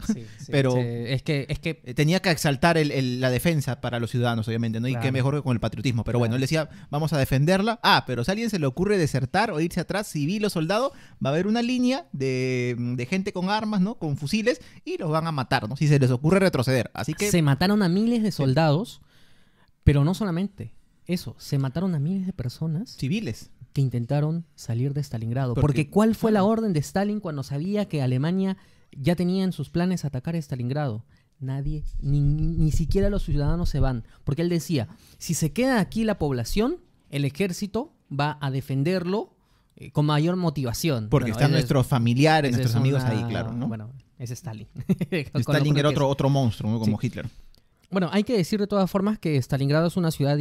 pero Es que tenía que exaltar la defensa para los ciudadanos, obviamente, ¿no? Y Claro. qué mejor que con el patriotismo, pero bueno, Claro. él decía, vamos a defenderla. Pero si a alguien se le ocurre desertar o irse atrás, civil o soldado, va a haber una línea de gente con armas, ¿no? Con fusiles, y los van a matar, ¿no? Si se les ocurre retroceder. Así que se mataron a miles de soldados, pero no solamente eso, se mataron a miles de personas civiles. que intentaron salir de Stalingrado. Porque- Porque ¿cuál fue la claro. orden de Stalin cuando sabía que Alemania ya tenía en sus planes atacar Stalingrado? Nadie, ni siquiera los ciudadanos se van. Porque él decía, si se queda aquí la población, el ejército va a defenderlo con mayor motivación. Porque Bueno, están esa es- nuestros familiares, esa es nuestros amigos una- ahí, claro, ¿no? Bueno, es Stalin. Stalin era otro monstruo, ¿no? Como Hitler. Bueno, hay que decir de todas formas que Stalingrado es una ciudad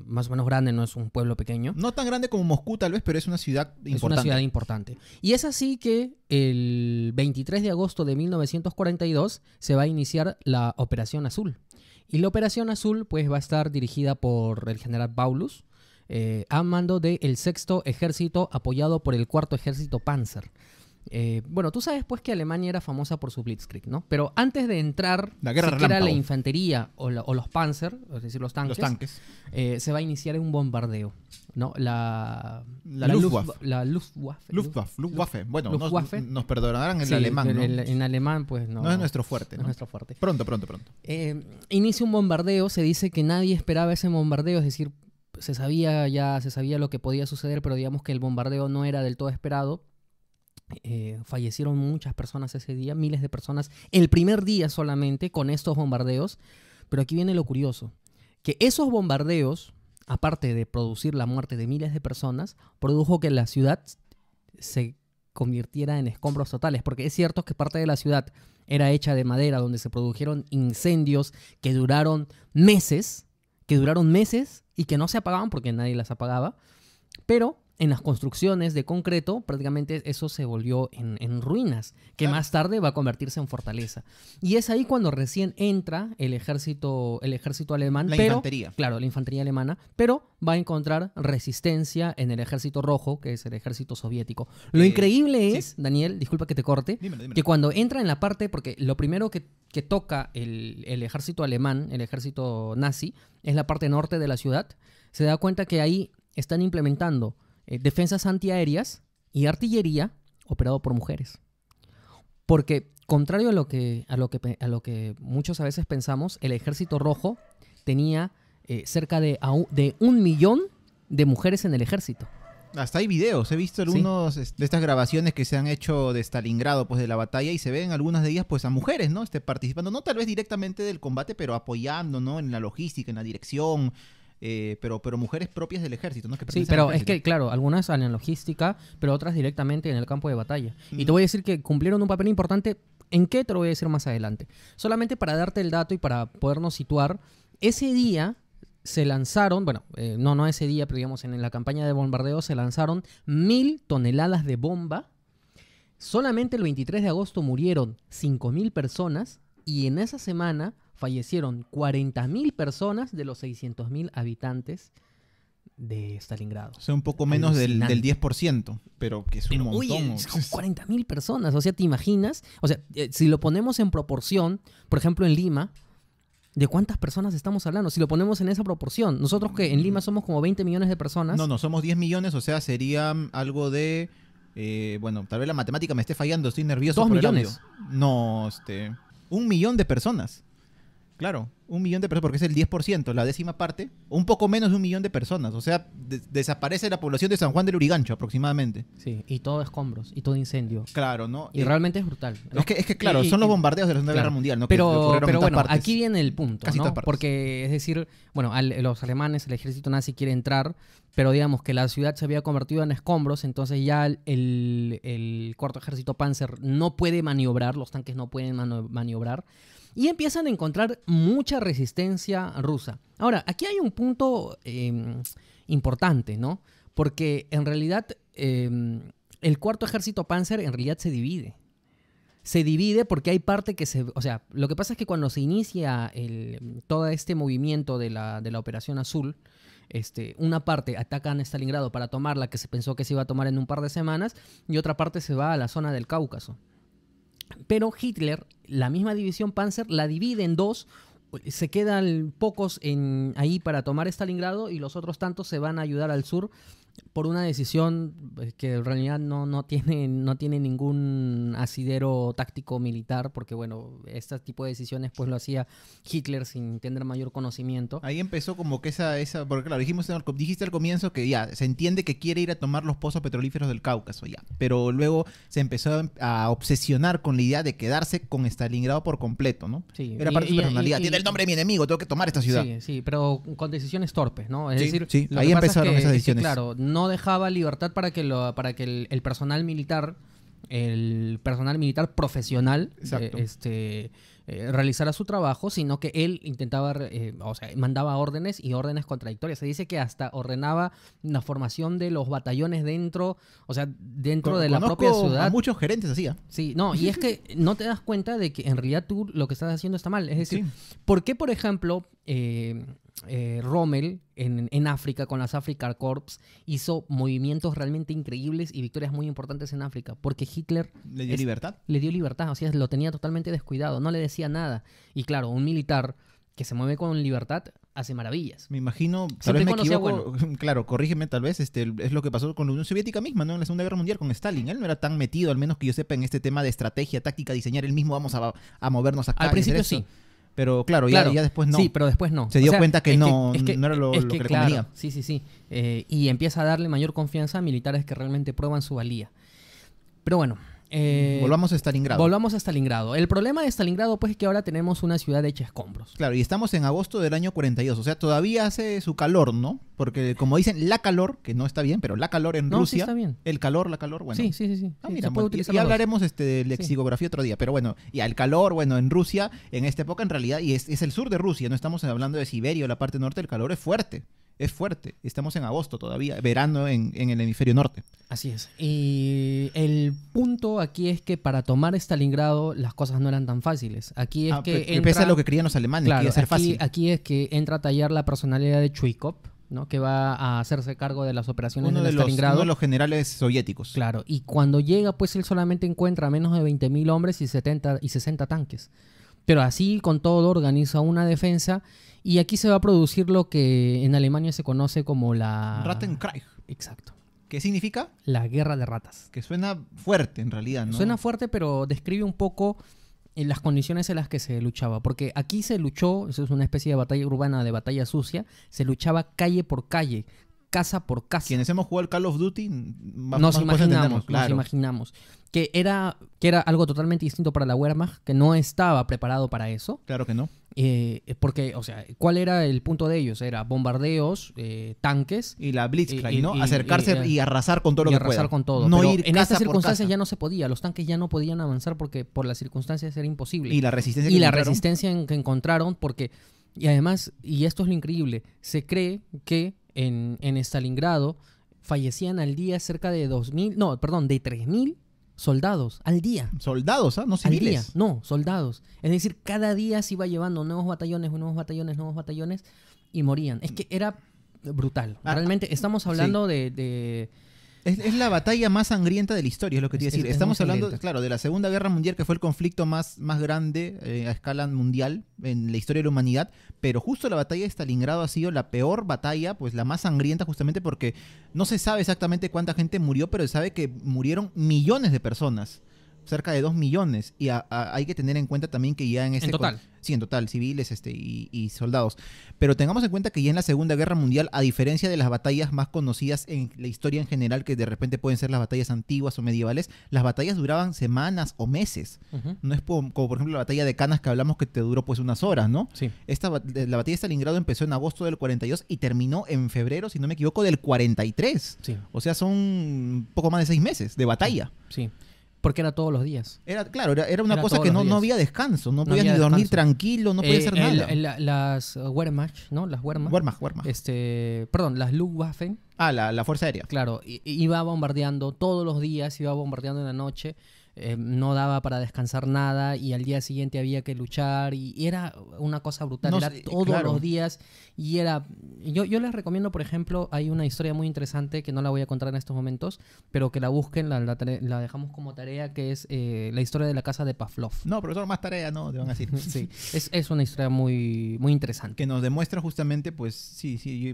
más o menos grande, no es un pueblo pequeño. No tan grande como Moscú, tal vez, pero es una ciudad importante. Es una ciudad importante. Y es así que el 23 de agosto de 1942 se va a iniciar la Operación Azul. Y la Operación Azul pues va a estar dirigida por el general Paulus, a mando del Sexto Ejército apoyado por el Cuarto Ejército Panzer. Bueno, tú sabes pues que Alemania era famosa por su Blitzkrieg, ¿no? Pero antes de entrar La guerra siquiera relámpago. la infantería o los Panzer, es decir, los tanques, Los tanques. se va a iniciar un bombardeo, ¿no? La Luftwaffe. La Luftwaffe. Luftwaffe. Bueno, Luftwaffe. nos perdonarán el Sí, alemán, ¿no? en alemán, pues no. No es nuestro fuerte, no ¿no? es nuestro fuerte. Pronto. Inicia un bombardeo. Se dice que nadie esperaba ese bombardeo, es decir, se sabía lo que podía suceder, pero digamos que el bombardeo no era del todo esperado. Fallecieron muchas personas ese día, miles de personas, el primer día solamente con estos bombardeos. Pero aquí viene lo curioso, que esos bombardeos, aparte de producir la muerte de miles de personas, produjo que la ciudad se convirtiera en escombros totales, porque es cierto que parte de la ciudad era hecha de madera, donde se produjeron incendios que duraron meses y que no se apagaban porque nadie las apagaba, pero en las construcciones de concreto prácticamente eso se volvió en ruinas, que Claro. más tarde va a convertirse en fortaleza. Y es ahí cuando recién entra el ejército alemán, La pero infantería. claro, la infantería alemana, pero va a encontrar resistencia en el ejército rojo, que es el ejército soviético. Lo increíble sí. es, Daniel, disculpa que te corte, Dímelo. que cuando entra en la parte, porque lo primero que toca el ejército alemán, el ejército nazi, es la parte norte de la ciudad, se da cuenta que ahí están implementando defensas antiaéreas y artillería operado por mujeres. Porque, contrario a lo que muchos a veces pensamos, el ejército rojo tenía cerca de 1 millón de mujeres en el ejército. Hasta hay videos, he visto algunos de estas grabaciones que se han hecho de Stalingrado, pues de la batalla, y se ven algunas de ellas pues a mujeres, ¿no? Participando, no tal vez directamente del combate, pero apoyando, ¿no? En la logística, en la dirección, pero mujeres propias del ejército, ¿no? Que Sí, pertenecen pero al es que, ejército. claro, algunas en la logística, pero otras directamente en el campo de batalla. Y Mm. te voy a decir que cumplieron un papel importante. ¿En qué? Te lo voy a decir más adelante. Solamente para darte el dato y para podernos situar, ese día se lanzaron, no ese día, pero digamos en la campaña de bombardeo se lanzaron 1.000 toneladas de bomba. Solamente el 23 de agosto murieron 5.000 personas y en esa semana fallecieron 40.000 personas de los 600.000 habitantes de Stalingrado. O sea, un poco menos del Alucinante. 10%, pero que es un montón. Oye, son 40.000 personas, o sea, ¿te imaginas? O sea, si lo ponemos en proporción, por ejemplo en Lima, ¿de cuántas personas estamos hablando? Si lo ponemos en esa proporción, nosotros que en Lima somos como 20 millones de personas. No, somos 10 millones, o sea, sería algo de... tal vez la matemática me esté fallando, estoy nervioso 2 por millones. el audio. No, 1 millón de personas. Claro, 1 millón de personas, porque es el 10%, la décima parte, un poco menos de 1 millón de personas. O sea, desaparece la población de San Juan del Urigancho aproximadamente. Sí, y todo escombros, y todo incendio. Claro, ¿no? Y realmente es brutal, ¿no? Es que claro, son los bombardeos de la Segunda Guerra Mundial, ¿no? Pero Que bueno, partes. aquí viene el punto, Casi ¿no? todas partes. Porque, es decir, bueno, los alemanes, el ejército nazi quiere entrar, pero digamos que la ciudad se había convertido en escombros, entonces ya el cuarto ejército Panzer no puede maniobrar, los tanques no pueden maniobrar, y empiezan a encontrar mucha resistencia rusa. Ahora, aquí hay un punto importante, ¿no? Porque en realidad el cuarto ejército Panzer en realidad se divide. Se divide porque hay parte que se... O sea, lo que pasa es que cuando se inicia todo este movimiento de la Operación Azul, una parte atacan a Stalingrado para tomarla, que se pensó que se iba a tomar en un par de semanas, y otra parte se va a la zona del Cáucaso. Pero Hitler, la misma división Panzer, la divide en dos. Se quedan pocos ahí para tomar Stalingrado y los otros tantos se van a ayudar al sur por una decisión que en realidad no tiene ningún asidero táctico militar, porque bueno, este tipo de decisiones pues lo hacía Hitler sin tener mayor conocimiento. Ahí empezó como que porque claro, dijiste al comienzo que ya, se entiende que quiere ir a tomar los pozos petrolíferos del Cáucaso, ya. Pero luego se empezó a obsesionar con la idea de quedarse con Stalingrado por completo, ¿no? Sí, era parte de su personalidad. Tiene el nombre de mi enemigo, tengo que tomar esta ciudad. Sí, pero con decisiones torpes, ¿no? Es sí, decir, sí, lo ahí que pasa empezaron esas decisiones. es que, claro, no dejaba libertad para que el personal militar, profesional, realizara su trabajo, sino que él intentaba, mandaba órdenes y órdenes contradictorias. Se dice que hasta ordenaba la formación de los batallones dentro de la propia ciudad. A muchos gerentes hacía. Sí, no, y es que no te das cuenta de que en realidad tú lo que estás haciendo está mal. Es decir, ¿por qué, por ejemplo, Rommel en África con las Afrika Korps hizo movimientos realmente increíbles y victorias muy importantes en África? Porque Hitler le dio libertad. Le dio libertad, o sea, lo tenía totalmente descuidado, no le decía nada. Y claro, un militar que se mueve con libertad hace maravillas. Me imagino, tal vez me equivoco, claro, corrígeme tal vez, es lo que pasó con la Unión Soviética misma, ¿no? En la Segunda Guerra Mundial con Stalin. Él no era tan metido, al menos que yo sepa, en este tema de estrategia, táctica, diseñar él mismo, vamos a movernos acá. Al principio sí. Pero claro, ya después no. Sí, pero después no. Se dio cuenta que no era lo que le convenía. Sí. Y empieza a darle mayor confianza a militares que realmente prueban su valía. Pero bueno. Volvamos a Stalingrado. El problema de Stalingrado pues es que ahora tenemos una ciudad hecha escombros. Claro, y estamos en agosto del año 42. O sea, todavía hace su calor, ¿no? Porque como dicen, la calor, que no está bien, pero la calor en Rusia. Sí está bien. La calor, bueno. Sí. Mira, y hablaremos de lexicografía otro día. Pero bueno, y el calor, bueno, en Rusia, en esta época en realidad, y es el sur de Rusia, no estamos hablando de Siberia o la parte norte, el calor es fuerte. Es fuerte. Estamos en agosto todavía, verano en el hemisferio norte. Así es. Y el punto aquí es que para tomar Stalingrado las cosas no eran tan fáciles. Aquí es que pese a lo que creían los alemanes, claro, que iba a ser fácil. Aquí es que entra a tallar la personalidad de Chuikov, ¿no? Que va a hacerse cargo de las operaciones de Stalingrado. Uno de los generales soviéticos. Claro. Y cuando llega, pues él solamente encuentra menos de 20.000 hombres y 60 tanques. Pero así, con todo, organiza una defensa. Y aquí se va a producir lo que en Alemania se conoce como la... Rattenkrieg. Exacto. ¿Qué significa? La guerra de ratas. Que suena fuerte en realidad, ¿no? Suena fuerte, pero describe un poco las condiciones en las que se luchaba. Porque aquí se luchó, eso es una especie de batalla urbana, de batalla sucia, se luchaba calle por calle, casa por casa. Quienes hemos jugado el Call of Duty, nos imaginamos que era algo totalmente distinto para la Wehrmacht, que no estaba preparado para eso. Claro que no. Porque, o sea, ¿cuál era el punto de ellos? Era bombardeos, tanques. Y la Blitzkrieg, ¿no? Acercarse y arrasar con todo lo que pueda. Arrasar con todo. No pero ir en estas circunstancias casa. ya no se podía. Los tanques ya no podían avanzar porque por las circunstancias era imposible. Y la resistencia que encontraron porque... Y además, y esto es lo increíble, se cree que en Stalingrado fallecían al día cerca de 3.000 soldados al día. Soldados, ¿ah? No civiles. Al día, no, soldados. Es decir, cada día se iba llevando nuevos batallones y morían. Es que era brutal. Realmente estamos hablando de... Es la batalla más sangrienta de la historia, es lo que te iba a decir. Estamos hablando, claro, de la Segunda Guerra Mundial, que fue el conflicto más grande a escala mundial en la historia de la humanidad, pero justo la batalla de Stalingrado ha sido la peor batalla, pues la más sangrienta justamente porque no se sabe exactamente cuánta gente murió, pero se sabe que murieron millones de personas. cerca de 2 millones. Y hay que tener en cuenta también que ya en este... En total. Sí, en total, civiles y soldados. Pero tengamos en cuenta que ya en la Segunda Guerra Mundial, a diferencia de las batallas más conocidas en la historia en general, que de repente pueden ser las batallas antiguas o medievales, las batallas duraban semanas o meses. No es como por ejemplo la batalla de Cannas que hablamos que te duró pues unas horas, ¿no? Sí. La batalla de Stalingrado empezó en agosto del 42 y terminó en febrero, si no me equivoco, del 43. Sí. O sea, son poco más de 6 meses de batalla. Sí. Porque era todos los días. Era una Era cosa todos que los no días. había descanso, no No podías había ni dormir descanso. tranquilo, no podías hacer nada. Las Wehrmacht, ¿no? Las Wehrmacht. Wehrmacht. Perdón, las Luftwaffe, La Fuerza Aérea. claro, iba bombardeando todos los días, iba bombardeando en la noche, no daba para descansar nada y al día siguiente había que luchar y era una cosa brutal, No era sé, todos claro. los días y era... Yo les recomiendo, por ejemplo, hay una historia muy interesante que no la voy a contar en estos momentos, pero que la busquen, la dejamos como tarea, que es la historia de la casa de Pavlov. No, profesor, más tarea, no, te van a decir. Sí, es una historia muy, muy interesante. Que nos demuestra justamente, pues,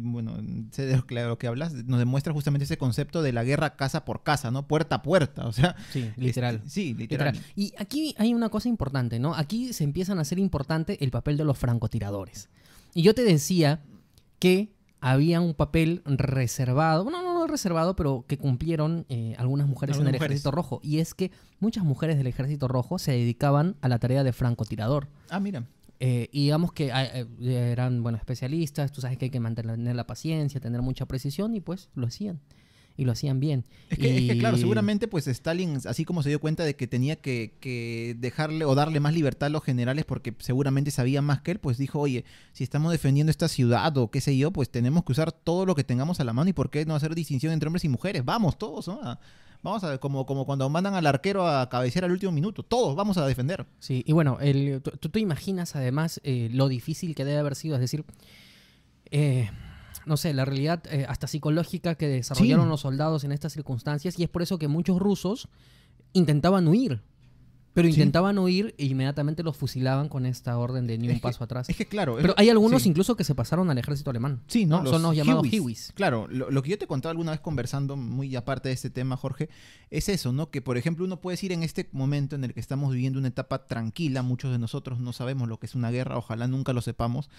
bueno, sé de lo que hablas, nos demuestra justamente ese concepto de la guerra casa por casa, ¿no? Puerta a puerta, o sea... Sí, literal. Sí, literal. Y aquí hay una cosa importante, ¿no? Aquí se empiezan a hacer importante el papel de los francotiradores. Y yo te decía que había un papel reservado, no reservado, pero que cumplieron algunas mujeres en el Ejército Rojo. Y es que muchas mujeres del Ejército Rojo se dedicaban a la tarea de francotirador. Ah, mira. Y digamos que eran, bueno, especialistas, tú sabes que hay que mantener la paciencia, tener mucha precisión y pues lo hacían. Y lo hacían bien. Es que claro, seguramente pues Stalin, así como se dio cuenta de que tenía que dejarle o darle más libertad a los generales porque seguramente sabían más que él, pues dijo, oye, si estamos defendiendo esta ciudad o qué sé yo, pues tenemos que usar todo lo que tengamos a la mano y por qué no hacer distinción entre hombres y mujeres. Vamos todos, ¿no? Vamos a como cuando mandan al arquero a cabecear al último minuto. Todos vamos a defender. Sí, y bueno, tú te imaginas además lo difícil que debe haber sido, es decir... no sé, la realidad hasta psicológica que desarrollaron los soldados en estas circunstancias, y es por eso que muchos rusos intentaban huir, pero intentaban huir e inmediatamente los fusilaban con esta orden de ni un paso atrás. Es que claro... Pero hay algunos incluso que se pasaron al ejército alemán. Sí, ¿no? Son los llamados Hiwis. Claro, lo que yo te contaba alguna vez conversando, muy aparte de este tema, Jorge, es eso, ¿no? Que, por ejemplo, uno puede decir en este momento en el que estamos viviendo una etapa tranquila, muchos de nosotros no sabemos lo que es una guerra, ojalá nunca lo sepamos,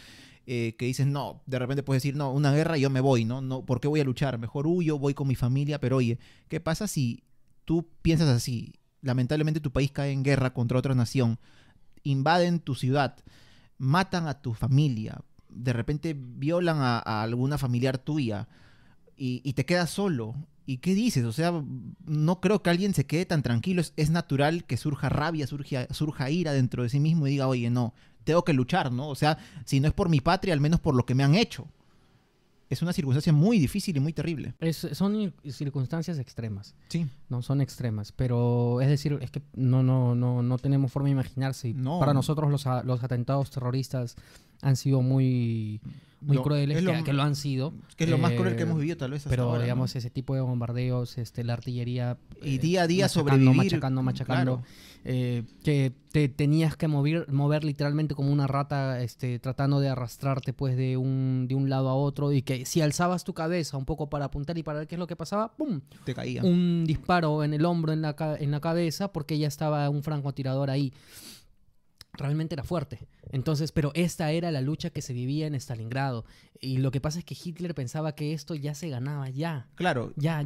que dices, no, de repente puedes decir, no, una guerra yo me voy, ¿no? ¿Por qué voy a luchar? Mejor huyo, voy con mi familia, pero oye, ¿qué pasa si tú piensas así? Lamentablemente tu país cae en guerra contra otra nación, invaden tu ciudad, matan a tu familia, de repente violan a alguna familiar tuya y te quedas solo. ¿Y qué dices? O sea, no creo que alguien se quede tan tranquilo. Es natural que surja rabia, surja ira dentro de sí mismo y diga, oye, no, tengo que luchar, ¿no? O sea, si no es por mi patria, al menos por lo que me han hecho. Es una circunstancia muy difícil y muy terrible. Son circunstancias extremas. Sí. No, son extremas. Pero, es decir, es que no tenemos forma de imaginarse. No. Para nosotros los atentados terroristas han sido muy crueles, que lo han sido. Que es lo más cruel que hemos vivido tal vez hasta pero, ahora, digamos, ¿no? ese tipo de bombardeos, la artillería... Y día a día machacando, sobrevivir. machacando. Claro. Que te tenías que mover literalmente como una rata, tratando de arrastrarte pues de un lado a otro, y que si alzabas tu cabeza un poco para apuntar y para ver qué es lo que pasaba, ¡pum! Te caía. Un disparo en el hombro, en la cabeza, porque ya estaba un francotirador ahí. Realmente era fuerte. Entonces, pero esta era la lucha que se vivía en Stalingrado. Y lo que pasa es que Hitler pensaba que esto ya se ganaba ya. Claro. Ya.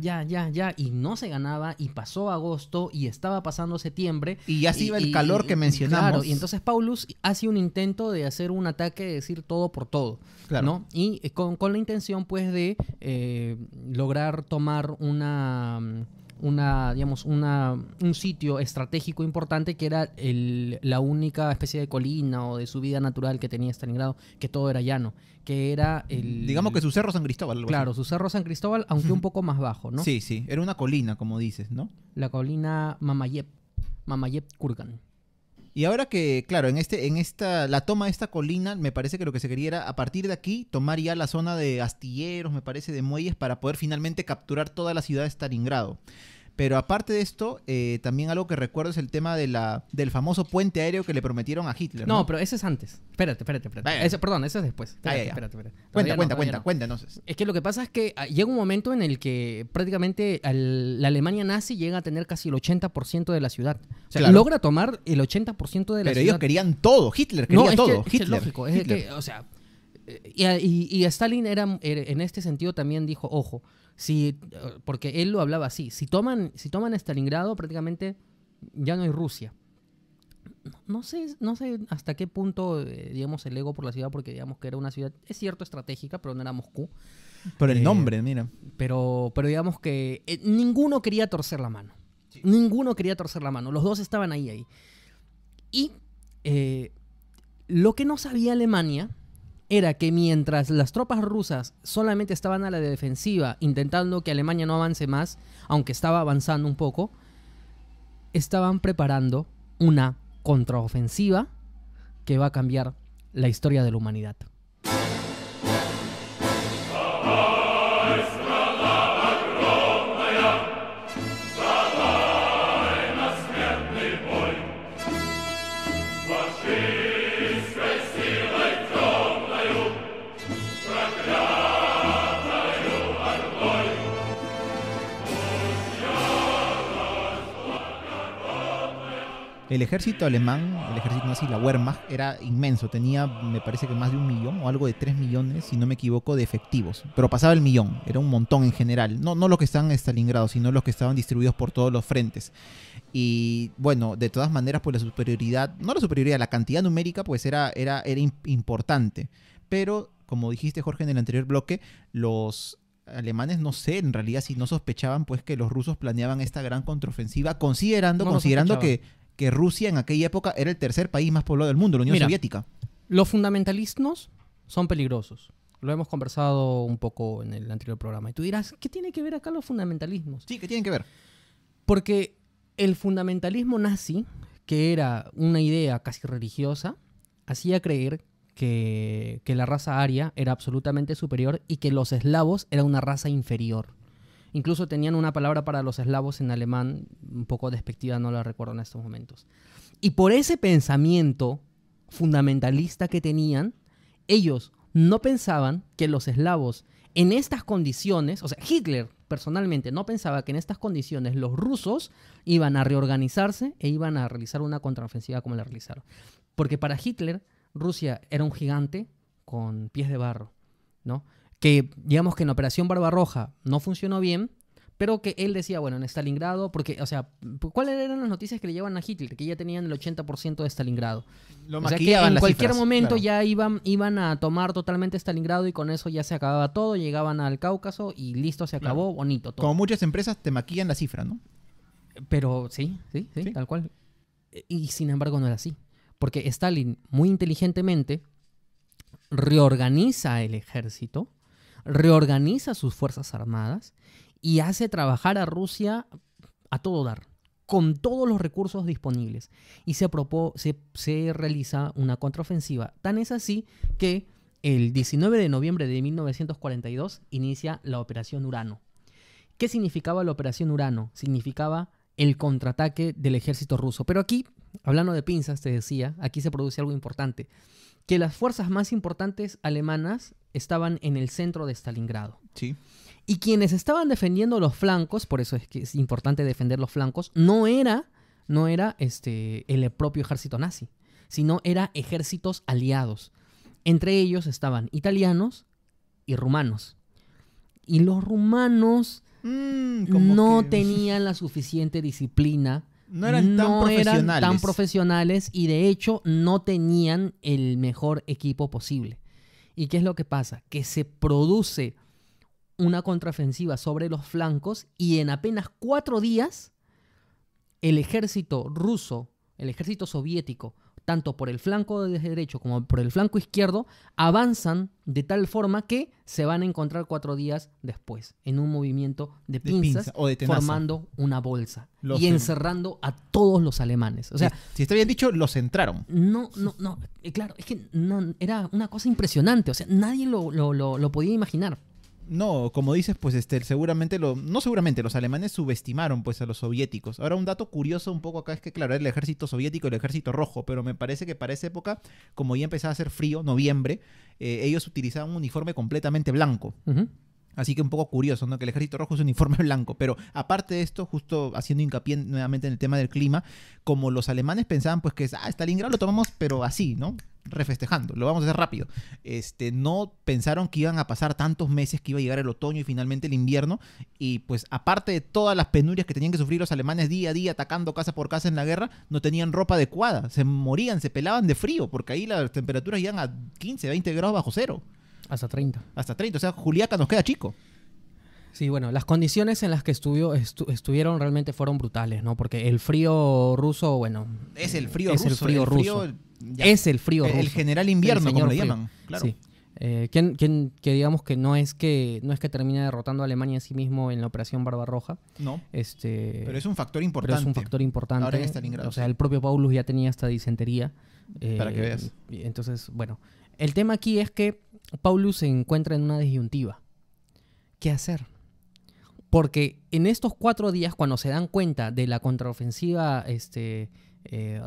Y no se ganaba, y pasó agosto, y estaba pasando septiembre. Y ya se iba el calor que mencionamos. Claro, y entonces Paulus hace un intento de hacer un ataque, de decir todo por todo. Claro. ¿no? Y con la intención, pues, de lograr tomar un sitio estratégico importante, que era la única especie de colina o de subida natural que tenía Stalingrado, que todo era llano, que era digamos que su cerro San Cristóbal. Algo claro, así. su cerro San Cristóbal, aunque un poco más bajo, ¿no? Sí, era una colina, como dices, ¿no? La colina Mamayev Kurgan. Y ahora que, claro, la toma de esta colina, me parece que lo que se quería era, a partir de aquí, tomar ya la zona de astilleros, me parece, de muelles, para poder finalmente capturar toda la ciudad de Stalingrado. Pero aparte de esto, también algo que recuerdo es el tema del famoso puente aéreo que le prometieron a Hitler. No, pero ese es antes. Espérate. Perdón, ese es después. Espérate. Cuenta entonces. Es que lo que pasa es que llega un momento en el que prácticamente la Alemania nazi llega a tener casi el 80% de la ciudad. O sea, Claro. logra tomar el 80% de la Pero ciudad. ellos querían todo. Hitler quería todo. Es lógico. Es que, o sea, y Stalin en este sentido también dijo, ojo, porque él lo hablaba así, si toman Stalingrado, prácticamente ya no hay Rusia. No sé hasta qué punto, digamos, el ego por la ciudad, porque digamos que era una ciudad, es cierto, estratégica, pero no era Moscú. Por el nombre, mira. Pero digamos que ninguno quería torcer la mano. Sí. Ninguno quería torcer la mano. Los dos estaban ahí. Y lo que no sabía Alemania era que mientras las tropas rusas solamente estaban a la defensiva, intentando que Alemania no avance más, aunque estaba avanzando un poco, estaban preparando una contraofensiva que va a cambiar la historia de la humanidad. El ejército alemán, el ejército nazi, la Wehrmacht, era inmenso. Tenía, me parece que más de 1 millón o algo de 3 millones, si no me equivoco, de efectivos. Pero pasaba el millón. Era un montón en general. No los que estaban en Stalingrado, sino los que estaban distribuidos por todos los frentes. Y bueno, de todas maneras, pues la superioridad, no la superioridad, la cantidad numérica, pues era importante. Pero, como dijiste, Jorge, en el anterior bloque, los alemanes, no sé, en realidad si no sospechaban pues que los rusos planeaban esta gran contraofensiva, considerando que Rusia en aquella época era el tercer país más poblado del mundo, la Unión Soviética. Los fundamentalismos son peligrosos. Lo hemos conversado un poco en el anterior programa. Y tú dirás, ¿qué tiene que ver acá los fundamentalismos? Sí, ¿qué tienen que ver? Porque el fundamentalismo nazi, que era una idea casi religiosa, hacía creer que la raza aria era absolutamente superior y que los eslavos era una raza inferior. Incluso tenían una palabra para los eslavos en alemán, un poco despectiva, no la recuerdo en estos momentos. Y por ese pensamiento fundamentalista que tenían, ellos no pensaban que los eslavos en estas condiciones, o sea, Hitler personalmente no pensaba que en estas condiciones los rusos iban a reorganizarse e iban a realizar una contraofensiva como la realizaron. Porque para Hitler, Rusia era un gigante con pies de barro, ¿no? Que digamos que en Operación Barbarroja no funcionó bien, pero que él decía, bueno, en Stalingrado, porque, o sea, ¿cuáles eran las noticias que le llevaban a Hitler? Que ya tenían el 80% de Stalingrado. Lo o sea, que en cualquier cifras, momento claro. Ya iban a tomar totalmente Stalingrado y con eso ya se acababa todo, llegaban al Cáucaso y listo, se acabó, claro. Bonito todo. Como muchas empresas te maquillan la cifra, ¿no? Pero sí, tal cual. Y sin embargo no era así, porque Stalin muy inteligentemente reorganiza el ejército, reorganiza sus fuerzas armadas y hace trabajar a Rusia a todo dar, con todos los recursos disponibles. Y se realiza una contraofensiva. Tan es así que el 19 de noviembre de 1942 inicia la Operación Urano. ¿Qué significaba la Operación Urano? Significaba el contraataque del ejército ruso. Pero aquí, hablando de pinzas, te decía, aquí se produce algo importante. Que las fuerzas más importantes alemanas estaban en el centro de Stalingrado. Sí. Y quienes estaban defendiendo los flancos, por eso es que es importante defender los flancos, no era el propio ejército nazi, sino era ejércitos aliados. Entre ellos estaban italianos y rumanos. Y los rumanos no tenían la suficiente disciplina. No eran tan profesionales y de hecho no tenían el mejor equipo posible. ¿Y qué es lo que pasa? Que se produce una contraofensiva sobre los flancos y en apenas 4 días el ejército ruso, el ejército soviético, tanto por el flanco derecho como por el flanco izquierdo, avanzan de tal forma que se van a encontrar 4 días después, en un movimiento de pinzas o de tenaza, formando una bolsa y encerrando a todos los alemanes. O sea, si está bien dicho, los centraron. No. Claro, es que no, era una cosa impresionante. O sea, nadie lo podía imaginar. No, como dices, pues seguramente, no seguramente, los alemanes subestimaron pues a los soviéticos. Ahora un dato curioso un poco acá es que claro, era el ejército soviético y el ejército rojo, pero me parece que para esa época, como ya empezaba a hacer frío, noviembre, ellos utilizaban un uniforme completamente blanco. Ujú. Así que un poco curioso, ¿no? Que el ejército rojo es un uniforme blanco. Pero aparte de esto, justo haciendo hincapié nuevamente en el tema del clima, como los alemanes pensaban pues que Stalingrado lo tomamos, pero así, ¿no? Refestejando, lo vamos a hacer rápido. No pensaron que iban a pasar tantos meses, que iba a llegar el otoño y finalmente el invierno. Y pues aparte de todas las penurias que tenían que sufrir los alemanes día a día, atacando casa por casa en la guerra, no tenían ropa adecuada. Se morían, se pelaban de frío, porque ahí las temperaturas llegan a 15, 20 grados bajo cero. Hasta 30. Hasta 30, o sea, Juliaca nos queda chico. Sí, bueno, las condiciones en las que estuvieron realmente fueron brutales, ¿no? Porque el frío ruso, bueno... Es el frío es ruso. el frío ruso. Es el frío ruso. El general invierno, El como señor le frío. llaman. Claro. Sí. Que digamos que no es que termina derrotando a Alemania en sí mismo en la Operación Barbarroja. No, Pero pero es un factor es importante. un factor importante. Ahora en Stalingrado, O sea, sí. el propio Paulus ya tenía esta disentería. Para que veas. Y entonces, bueno, el tema aquí es que Paulus se encuentra en una disyuntiva. ¿Qué hacer? Porque en estos 4 días, cuando se dan cuenta de la contraofensiva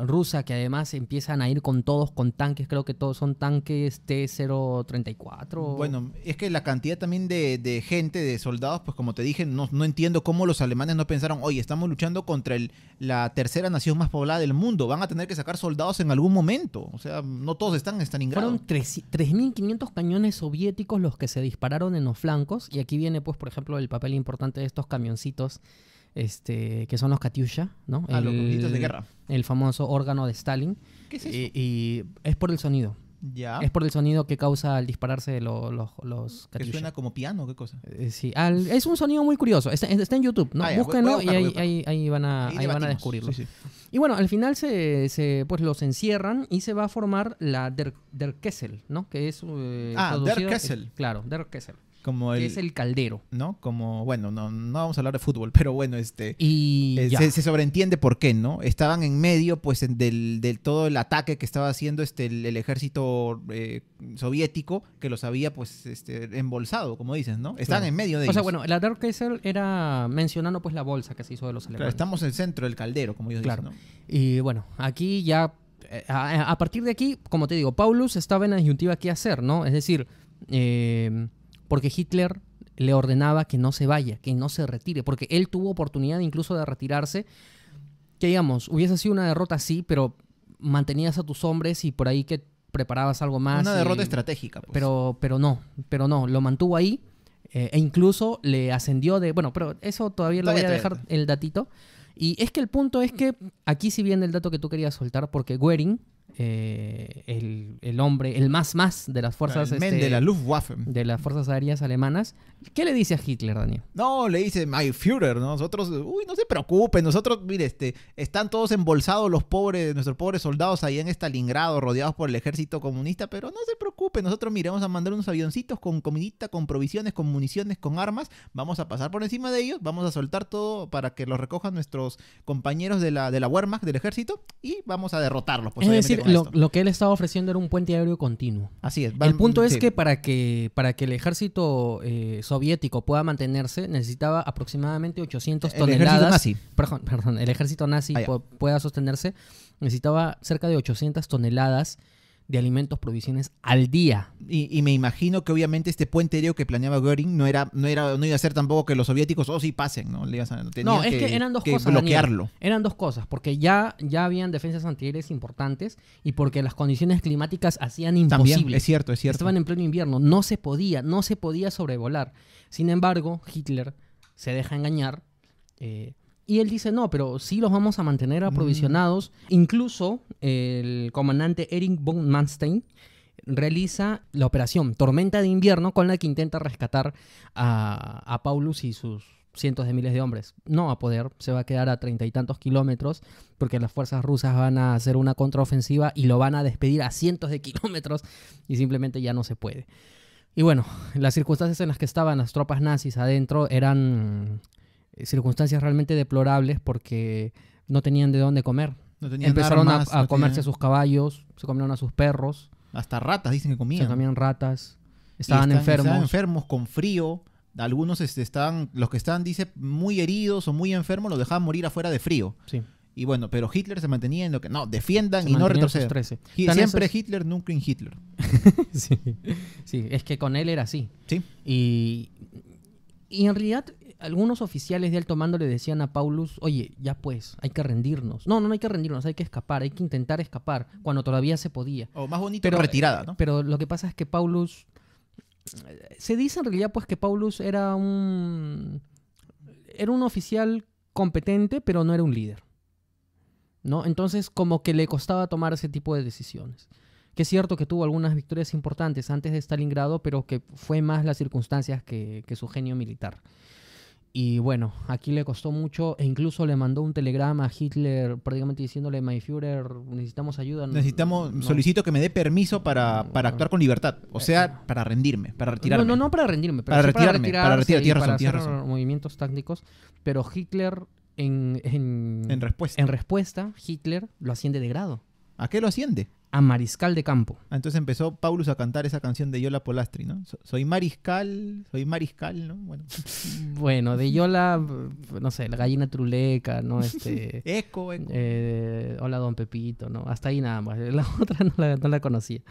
rusa, que además empiezan a ir con todos con tanques, creo que todos son tanques T-034. Bueno, es que la cantidad también de gente, de soldados, pues como te dije, no entiendo cómo los alemanes no pensaron, oye, estamos luchando contra la tercera nación más poblada del mundo, van a tener que sacar soldados en algún momento. O sea, no todos están en Stalingrado. Fueron 3.500 cañones soviéticos los que se dispararon en los flancos. Y aquí viene, pues, por ejemplo, el papel importante de estos camioncitos, que son los Katyusha, ¿no? Los camioncitos de guerra. El famoso órgano de Stalin. ¿Qué es eso? Y es por el sonido. Ya. Es por el sonido que causa al dispararse los Que Katyusha. suena como piano, ¿qué cosa? Sí, es un sonido muy curioso. Está en YouTube, ¿no? Ah, ya, Búsquenlo voy a buscar, y ahí van a debatimos. descubrirlo. Sí, sí. Y bueno, al final pues los encierran y se va a formar la Der Kessel, ¿no? Que es Der Kessel. Claro, Der Kessel. Como Que es el caldero. ¿no? Como, bueno, no vamos a hablar de fútbol, pero bueno, Y ya. se sobreentiende por qué, ¿no? Estaban en medio, pues, del todo el ataque que estaba haciendo el ejército soviético, que los había, pues, embolsado, como dices, ¿no? Estaban Claro. en medio de O ellos. sea, bueno, la Der Kessel era mencionando pues la bolsa que se hizo de los Claro, alemanes. estamos en el centro del caldero, como ellos Claro. dicen, ¿no? Y bueno, aquí ya, a partir de aquí, como te digo, Paulus estaba en la disyuntiva qué hacer, ¿no? Es decir, porque Hitler le ordenaba que no se vaya, que no se retire, porque él tuvo oportunidad incluso de retirarse, que digamos, hubiese sido una derrota sí, pero mantenías a tus hombres y por ahí que preparabas algo más. Una derrota estratégica, pues. Pero no, lo mantuvo ahí e incluso le ascendió de... Bueno, pero eso todavía lo voy a dejar el datito. Y es que el punto es que aquí sí viene el dato que tú querías soltar, porque Goering, el hombre, el más de las fuerzas... El men de la Luftwaffe. De las fuerzas aéreas alemanas. ¿Qué le dice a Hitler, Daniel? No, le dice, my Führer, ¿no? Nosotros, no se preocupen, nosotros, mire, están todos embolsados nuestros pobres soldados ahí en Stalingrado, rodeados por el ejército comunista, pero no se preocupen, nosotros miremos a mandar unos avioncitos con comidita, con provisiones, con municiones, con armas, vamos a pasar por encima de ellos, vamos a soltar todo para que los recojan nuestros compañeros de la Wehrmacht, del ejército, y vamos a derrotarlos. Pues, es decir, con esto. lo que él estaba ofreciendo era un puente aéreo continuo. Así es. El punto es sí. que para que el ejército soviético pueda mantenerse, necesitaba aproximadamente 800 toneladas. El ejército nazi. Perdón, el ejército nazi pueda sostenerse, necesitaba cerca de 800 toneladas de alimentos, provisiones al día. Y me imagino que obviamente este puente aéreo que planeaba Göring no iba a ser tampoco que los soviéticos, sí pasen, ¿no? No, es que eran dos cosas, bloquearlo. Daniel. Eran dos cosas, porque ya habían defensas antiaéreas importantes y porque las condiciones climáticas hacían imposible. También, es cierto. Estaban en pleno invierno, no se podía sobrevolar. Sin embargo, Hitler se deja engañar y él dice, no, pero sí los vamos a mantener aprovisionados. Incluso el comandante Erich von Manstein realiza la operación Tormenta de Invierno, con la que intenta rescatar a Paulus y sus cientos de miles de hombres. No va a poder, se va a quedar a 30 y tantos kilómetros, porque las fuerzas rusas van a hacer una contraofensiva y lo van a despedir a cientos de kilómetros y simplemente ya no se puede. Y bueno, las circunstancias en las que estaban las tropas nazis adentro eran circunstancias realmente deplorables, porque no tenían de dónde comer. No tenían Empezaron armas, a comerse a sus caballos, se comieron a sus perros. Hasta ratas dicen que comían. Se comían ratas. Estaban enfermos. Estaban enfermos, con frío. Algunos los que estaban, dice, muy heridos o muy enfermos, los dejaban morir afuera de frío. Sí. Y bueno, pero Hitler se mantenía en lo que, no, defiendan Se y no mantenía en sus retrocedan. 13. Siempre Hitler, nunca en Hitler. Sí. Sí, es que con él era así. Sí. Y en realidad, algunos oficiales de alto mando le decían a Paulus, oye, ya pues, hay que rendirnos. No hay que rendirnos, hay que escapar, hay que intentar escapar, cuando todavía se podía. O más bonito, retirada, ¿no? Pero lo que pasa es que Paulus... Se dice en realidad pues que Paulus era un oficial competente, pero no era un líder, ¿no? Entonces como que le costaba tomar ese tipo de decisiones. Que es cierto que tuvo algunas victorias importantes antes de Stalingrado, pero que fue más las circunstancias que su genio militar. Y bueno, aquí le costó mucho e incluso le mandó un telegrama a Hitler prácticamente diciéndole, my Führer, necesitamos ayuda. Solicito que me dé permiso para actuar con libertad. O sea, para rendirme, para retirarme. No para rendirme, pero para sí retirarme, para hacer razón. movimientos tácticos. Pero Hitler, en respuesta, Hitler lo asciende de grado. ¿A qué lo asciende? A mariscal de campo. Entonces empezó Paulus a cantar esa canción de Yola Polastri, ¿no? Soy mariscal, ¿no? Bueno, de Yola, no sé, la gallina truleca, ¿no? Eco. Hola, don Pepito, ¿no? Hasta ahí nada más. La otra no la conocía.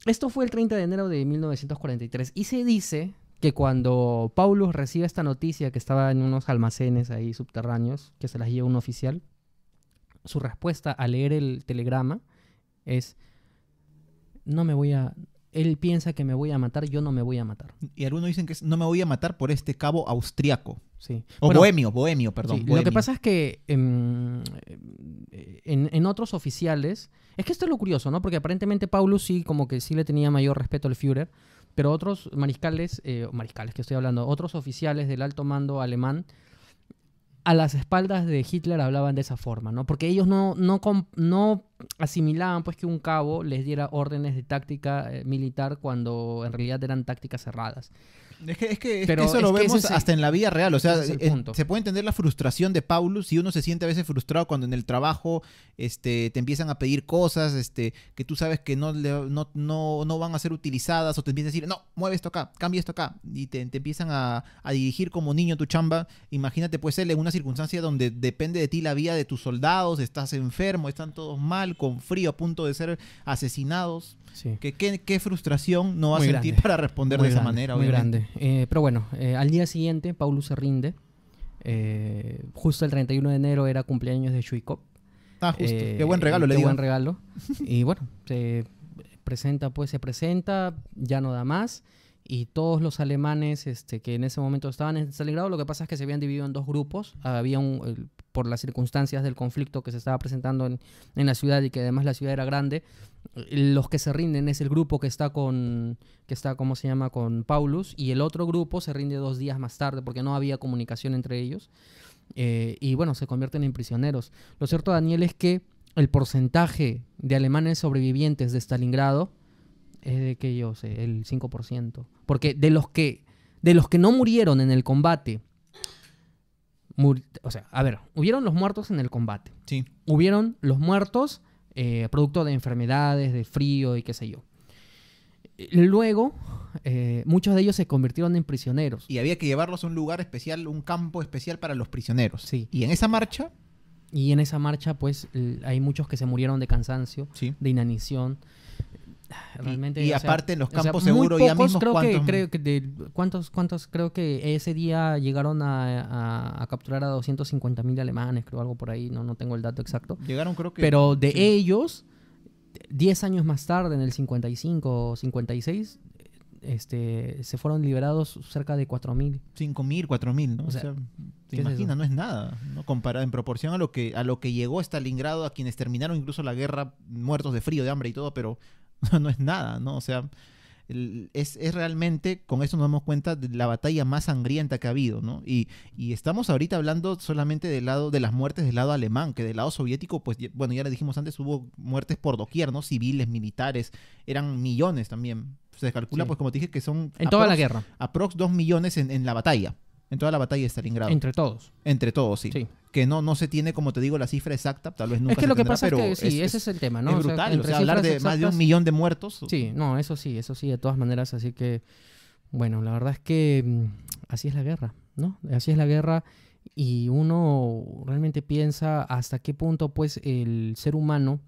Esto fue el 30 de enero de 1943 y se dice que cuando Paulus recibe esta noticia que estaba en unos almacenes ahí subterráneos, que se las lleva un oficial, su respuesta al leer el telegrama es, él piensa que me voy a matar, yo no me voy a matar. Y algunos dicen que no me voy a matar por este cabo austriaco. Sí. O bohemio, perdón. Sí, bohemio. Lo que pasa es que en otros oficiales, es que esto es lo curioso, ¿no? Porque aparentemente Paulus sí, como que sí le tenía mayor respeto al Führer, pero otros otros oficiales del alto mando alemán, a las espaldas de Hitler hablaban de esa forma, ¿no? Porque ellos no asimilaban pues que un cabo les diera órdenes de táctica militar cuando en realidad eran tácticas cerradas. Es que eso lo vemos hasta en la vida real. O sea, se puede entender la frustración de Paulus si uno se siente a veces frustrado cuando en el trabajo te empiezan a pedir cosas que tú sabes que no van a ser utilizadas, o te empiezan a decir, no, mueve esto acá, cambia esto acá, y te empiezan a dirigir como niño tu chamba. Imagínate pues él en una circunstancia donde depende de ti la vida de tus soldados, estás enfermo, están todos mal, con frío, a punto de ser asesinados. Sí. ¿Qué frustración no va muy a sentir grande, para responder de esa manera? Muy obviamente. grande. Pero bueno, al día siguiente Paulus se rinde. Justo el 31 de enero era cumpleaños de Zhuikov. Ah, justo. Qué buen regalo le dio. dio. Qué buen regalo. Y bueno, se presenta, ya no da más. Y todos los alemanes que en ese momento estaban en Stalingrado, lo que pasa es que se habían dividido en dos grupos. Había por las circunstancias del conflicto que se estaba presentando en la ciudad, y que además la ciudad era grande, los que se rinden es el grupo que está con Paulus, y el otro grupo se rinde 2 días más tarde porque no había comunicación entre ellos. Y bueno, se convierten en prisioneros. Lo cierto, Daniel, es que el porcentaje de alemanes sobrevivientes de Stalingrado es de que yo sé, el 5%. Porque de los que no murieron en el combate, hubieron los muertos en el combate. Sí. Hubieron los muertos producto de enfermedades, de frío y qué sé yo. Luego, muchos de ellos se convirtieron en prisioneros. Y había que llevarlos a un lugar especial, un campo especial para los prisioneros. Sí. Y en esa marcha, pues, hay muchos que se murieron de cansancio, sí, de inanición. Realmente, y aparte en los campos seguro ya mismos creo que ese día llegaron a capturar a 250.000 alemanes, creo, algo por ahí, no tengo el dato exacto. Llegaron, creo que... Pero de ellos, 10 años más tarde, en el 55 o 56, se fueron liberados cerca de 4.000. 5.000, 4.000, ¿no? O sea, te imaginas, no es nada, ¿no? Comparado en proporción a lo que llegó Stalingrado, a quienes terminaron incluso la guerra muertos de frío, de hambre y todo, pero no es nada, ¿no? O sea, es realmente, con eso nos damos cuenta de la batalla más sangrienta que ha habido, ¿no? Y estamos ahorita hablando solamente del lado de las muertes del lado alemán, que del lado soviético, pues, bueno, ya le dijimos antes, hubo muertes por doquier, ¿no? Civiles, militares, eran millones también. Se calcula, sí, pues, como te dije, que son... En toda la guerra. Aprox 2 millones en la batalla. En toda la batalla de Stalingrado. Entre todos. Entre todos, sí. Sí. Que no se tiene, como te digo, la cifra exacta, tal vez nunca Es que se lo que tendrá, pasa es pero que sí, ese es el tema, ¿no? es brutal, entre hablar de cifras más de 1 exactas- millón de muertos. Sí, no, eso sí, de todas maneras, así que, bueno, la verdad es que así es la guerra, ¿no? Así es la guerra y uno realmente piensa hasta qué punto, pues, el ser humano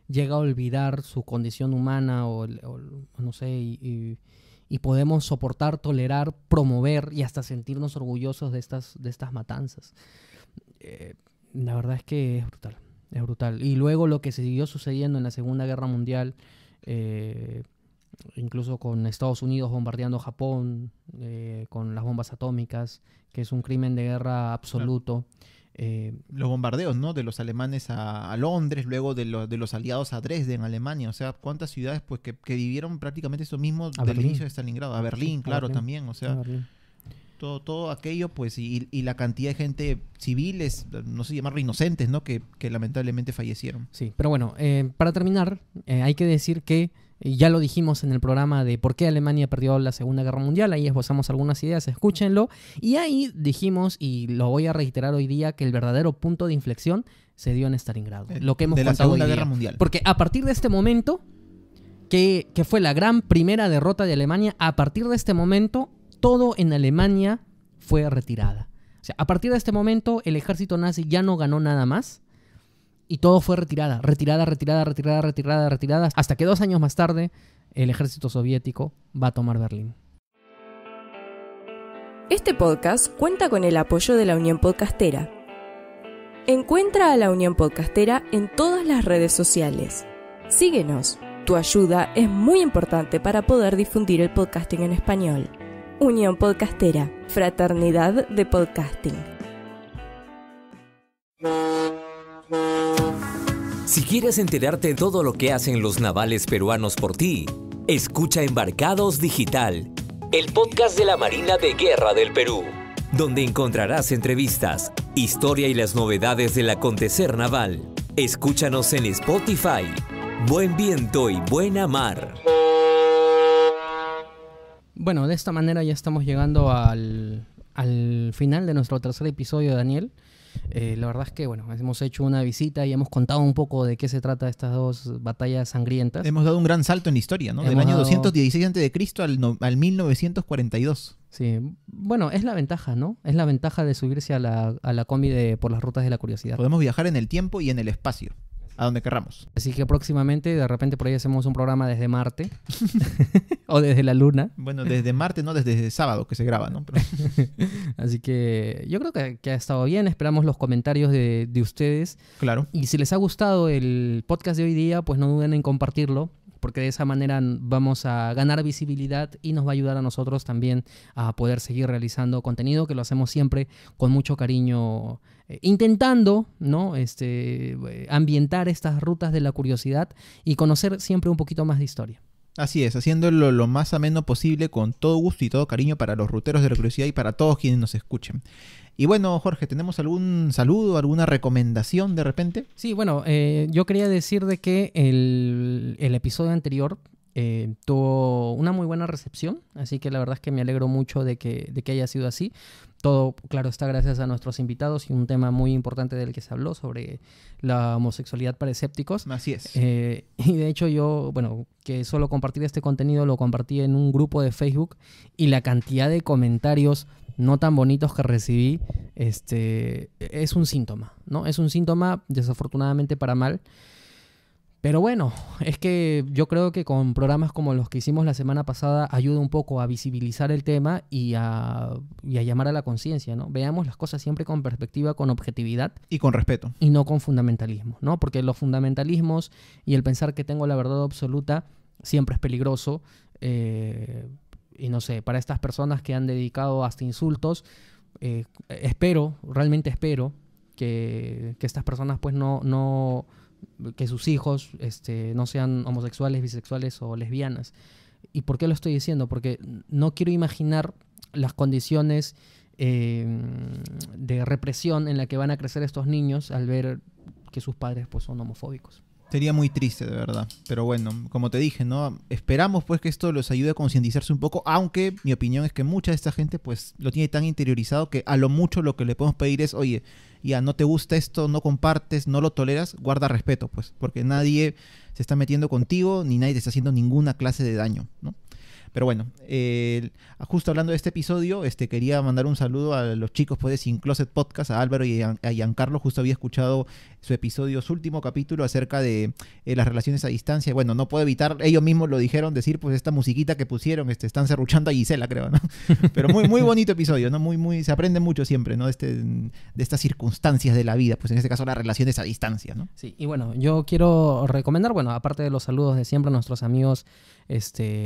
llega a olvidar su condición humana o no sé, y podemos soportar, tolerar, promover y hasta sentirnos orgullosos de estas matanzas. La verdad es que es brutal. Es brutal. Y luego lo que siguió sucediendo en la Segunda Guerra Mundial, incluso con Estados Unidos bombardeando Japón, con las bombas atómicas, que es un crimen de guerra absoluto. Los bombardeos, ¿no? De los alemanes a Londres, luego de los aliados a Dresden, Alemania. O sea, cuántas ciudades pues que vivieron prácticamente eso mismo A del Berlín. inicio de Stalingrado. A Berlín, Sí, a claro, Berlín. también. O sea, todo aquello, pues, y la cantidad de gente civiles, no sé llamarlo inocentes, ¿no? Que lamentablemente fallecieron. Sí, pero bueno, para terminar, hay que decir que ya lo dijimos en el programa de por qué Alemania perdió la Segunda Guerra Mundial, ahí esbozamos algunas ideas, escúchenlo, y ahí dijimos, y lo voy a reiterar hoy día, que el verdadero punto de inflexión se dio en Stalingrado, lo que hemos de la contado hoy Segunda día. Guerra Mundial. Porque a partir de este momento, que fue la gran primera derrota de Alemania, a partir de este momento, todo en Alemania fue retirada. O sea, a partir de este momento, el ejército nazi ya no ganó nada más, y todo fue retirada, hasta que 2 años más tarde el ejército soviético va a tomar Berlín. Este podcast cuenta con el apoyo de la Unión Podcastera. Encuentra a la Unión Podcastera en todas las redes sociales. Síguenos, tu ayuda es muy importante para poder difundir el podcasting en español. Unión Podcastera, fraternidad de podcasting. Si quieres enterarte de todo lo que hacen los navales peruanos por ti, escucha Embarcados Digital, el podcast de la Marina de Guerra del Perú, donde encontrarás entrevistas, historia y las novedades del acontecer naval. Escúchanos en Spotify. Buen viento y buena mar. Bueno, de esta manera ya estamos llegando al final de nuestro tercer episodio, Daniel. La verdad es que, bueno, hemos hecho una visita y hemos contado un poco de qué se trata estas dos batallas sangrientas. Hemos dado un gran salto en la historia, ¿no? Del Hemos año dado- 216 a.C. al 1942. Sí, bueno, es la ventaja, ¿no? Es la ventaja de subirse a la combi por las rutas de la curiosidad. Podemos viajar en el tiempo y en el espacio, a donde querramos. Así que próximamente, de repente por ahí hacemos un programa desde Marte o desde la Luna. Bueno, desde Marte, no desde sábado que se graba, ¿no? Pero Así que yo creo que ha estado bien. Esperamos los comentarios de ustedes. claro. Y si les ha gustado el podcast de hoy día, pues no duden en compartirlo, porque de esa manera vamos a ganar visibilidad y nos va a ayudar a nosotros también a poder seguir realizando contenido, que lo hacemos siempre con mucho cariño, intentando, ¿no? Ambientar estas rutas de la curiosidad y conocer siempre un poquito más de historia. Así es, haciéndolo lo más ameno posible, con todo gusto y todo cariño para los ruteros de la curiosidad y para todos quienes nos escuchen. Y bueno, Jorge, ¿tenemos algún saludo, alguna recomendación de repente? Sí, bueno, yo quería decir de que el episodio anterior tuvo una muy buena recepción, así que la verdad es que me alegro mucho de que haya sido así. Todo, claro, está gracias a nuestros invitados y un tema muy importante del que se habló sobre la homosexualidad para escépticos. Así es. Y de hecho yo, bueno, que solo compartir este contenido lo compartí en un grupo de Facebook y la cantidad de comentarios no tan bonitos que recibí, es un síntoma, ¿no? Es un síntoma, desafortunadamente para mal. Pero bueno, es que yo creo que con programas como los que hicimos la semana pasada ayuda un poco a visibilizar el tema y a llamar a la conciencia, ¿no? Veamos las cosas siempre con perspectiva, con objetividad Y con respeto. y no con fundamentalismo, ¿no? Porque los fundamentalismos y el pensar que tengo la verdad absoluta siempre es peligroso. Y no sé, para estas personas que han dedicado hasta insultos, realmente espero que estas personas pues que sus hijos no sean homosexuales, bisexuales o lesbianas. ¿Y por qué lo estoy diciendo? Porque no quiero imaginar las condiciones de represión en la que van a crecer estos niños al ver que sus padres pues son homofóbicos. Sería muy triste, de verdad. Pero bueno, como te dije, ¿no? Esperamos pues que esto los ayude a concientizarse un poco, aunque mi opinión es que mucha de esta gente pues lo tiene tan interiorizado que a lo mucho lo que le podemos pedir es, oye, ya no te gusta esto, no compartes, no lo toleras, guarda respeto, pues, porque nadie se está metiendo contigo ni nadie te está haciendo ninguna clase de daño, ¿no? Pero bueno, justo hablando de este episodio, quería mandar un saludo a los chicos pues, de Sin Closet Podcast, a Álvaro y a Giancarlo. Justo había escuchado su episodio, su último capítulo acerca de las relaciones a distancia. Bueno, no puedo evitar, ellos mismos lo dijeron, decir pues esta musiquita que pusieron, están serruchando a Gisela, creo, ¿no? Pero muy, muy bonito episodio, ¿no? Se aprende mucho siempre, ¿no? De estas circunstancias de la vida, pues en este caso las relaciones a distancia, ¿no? Sí, y bueno, yo quiero recomendar, bueno, aparte de los saludos de siempre a nuestros amigos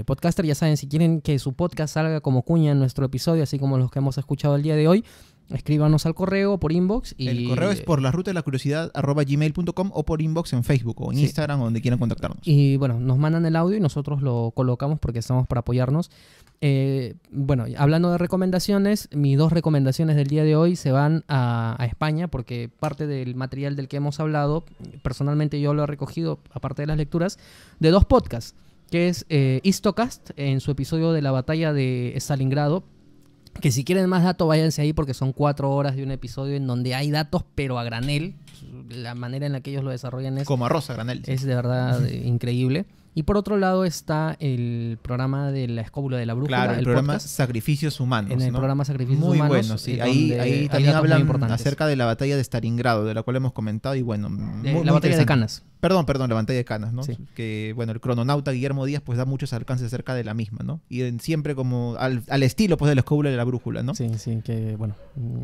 podcaster, ya saben, si quieren que su podcast salga como cuña en nuestro episodio, así como los que hemos escuchado el día de hoy, escríbanos al correo por inbox. El correo es por lasrutasdelacuriosidad@gmail.com o por inbox en Facebook o en Instagram o donde quieran contactarnos. Y bueno, nos mandan el audio y nosotros lo colocamos porque estamos para apoyarnos. Bueno, hablando de recomendaciones, mis 2 recomendaciones del día de hoy se van a España, porque parte del material del que hemos hablado, personalmente yo lo he recogido, aparte de las lecturas, de 2 podcasts, que es Histocast, en su episodio de la batalla de Stalingrado, que si quieren más datos váyanse ahí porque son 4 horas de un episodio en donde hay datos pero a granel. La manera en la que ellos lo desarrollan es como arroz a granel. Es de verdad increíble. Y por otro lado está el programa de la escóbula de la brújula. Claro, el programa podcast, Sacrificios Humanos. En el programa Sacrificios muy Humanos. Muy bueno, sí. Ahí también hablan acerca de la batalla de Stalingrado, de la cual hemos comentado. Y bueno, la batalla de Canas. Perdón, la batalla de Canas, ¿no? Sí. Que, bueno, el crononauta Guillermo Díaz pues da muchos alcances acerca de la misma, ¿no? Y siempre como al estilo pues de la escóbula de la brújula, ¿no? Sí, que bueno,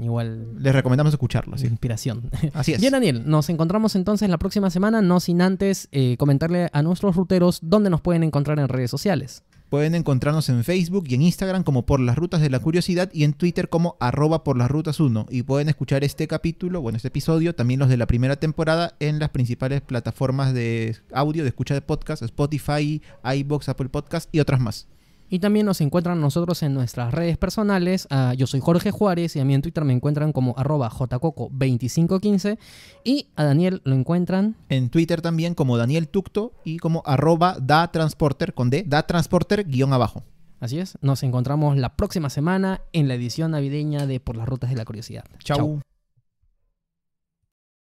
igual... Les recomendamos escucharlo, sí. Inspiración. Así es. Bien, Daniel, nos encontramos entonces la próxima semana, no sin antes comentarle a nuestros ruteros dónde nos pueden encontrar en redes sociales. Pueden encontrarnos en Facebook y en Instagram como Por las Rutas de la Curiosidad y en Twitter como @porlasrutas1. Y pueden escuchar este episodio, también los de la primera temporada, en las principales plataformas de audio, de escucha de podcast, Spotify, iVoox, Apple Podcast y otras más. Y también nos encuentran nosotros en nuestras redes personales. Yo soy Jorge Juárez y a mí en Twitter me encuentran como @jcoco2515. Y a Daniel lo encuentran en Twitter también como Daniel Tucto y como @datransporter con D, datransporter _abajo. Así es, nos encontramos la próxima semana en la edición navideña de Por las Rutas de la Curiosidad. Chau.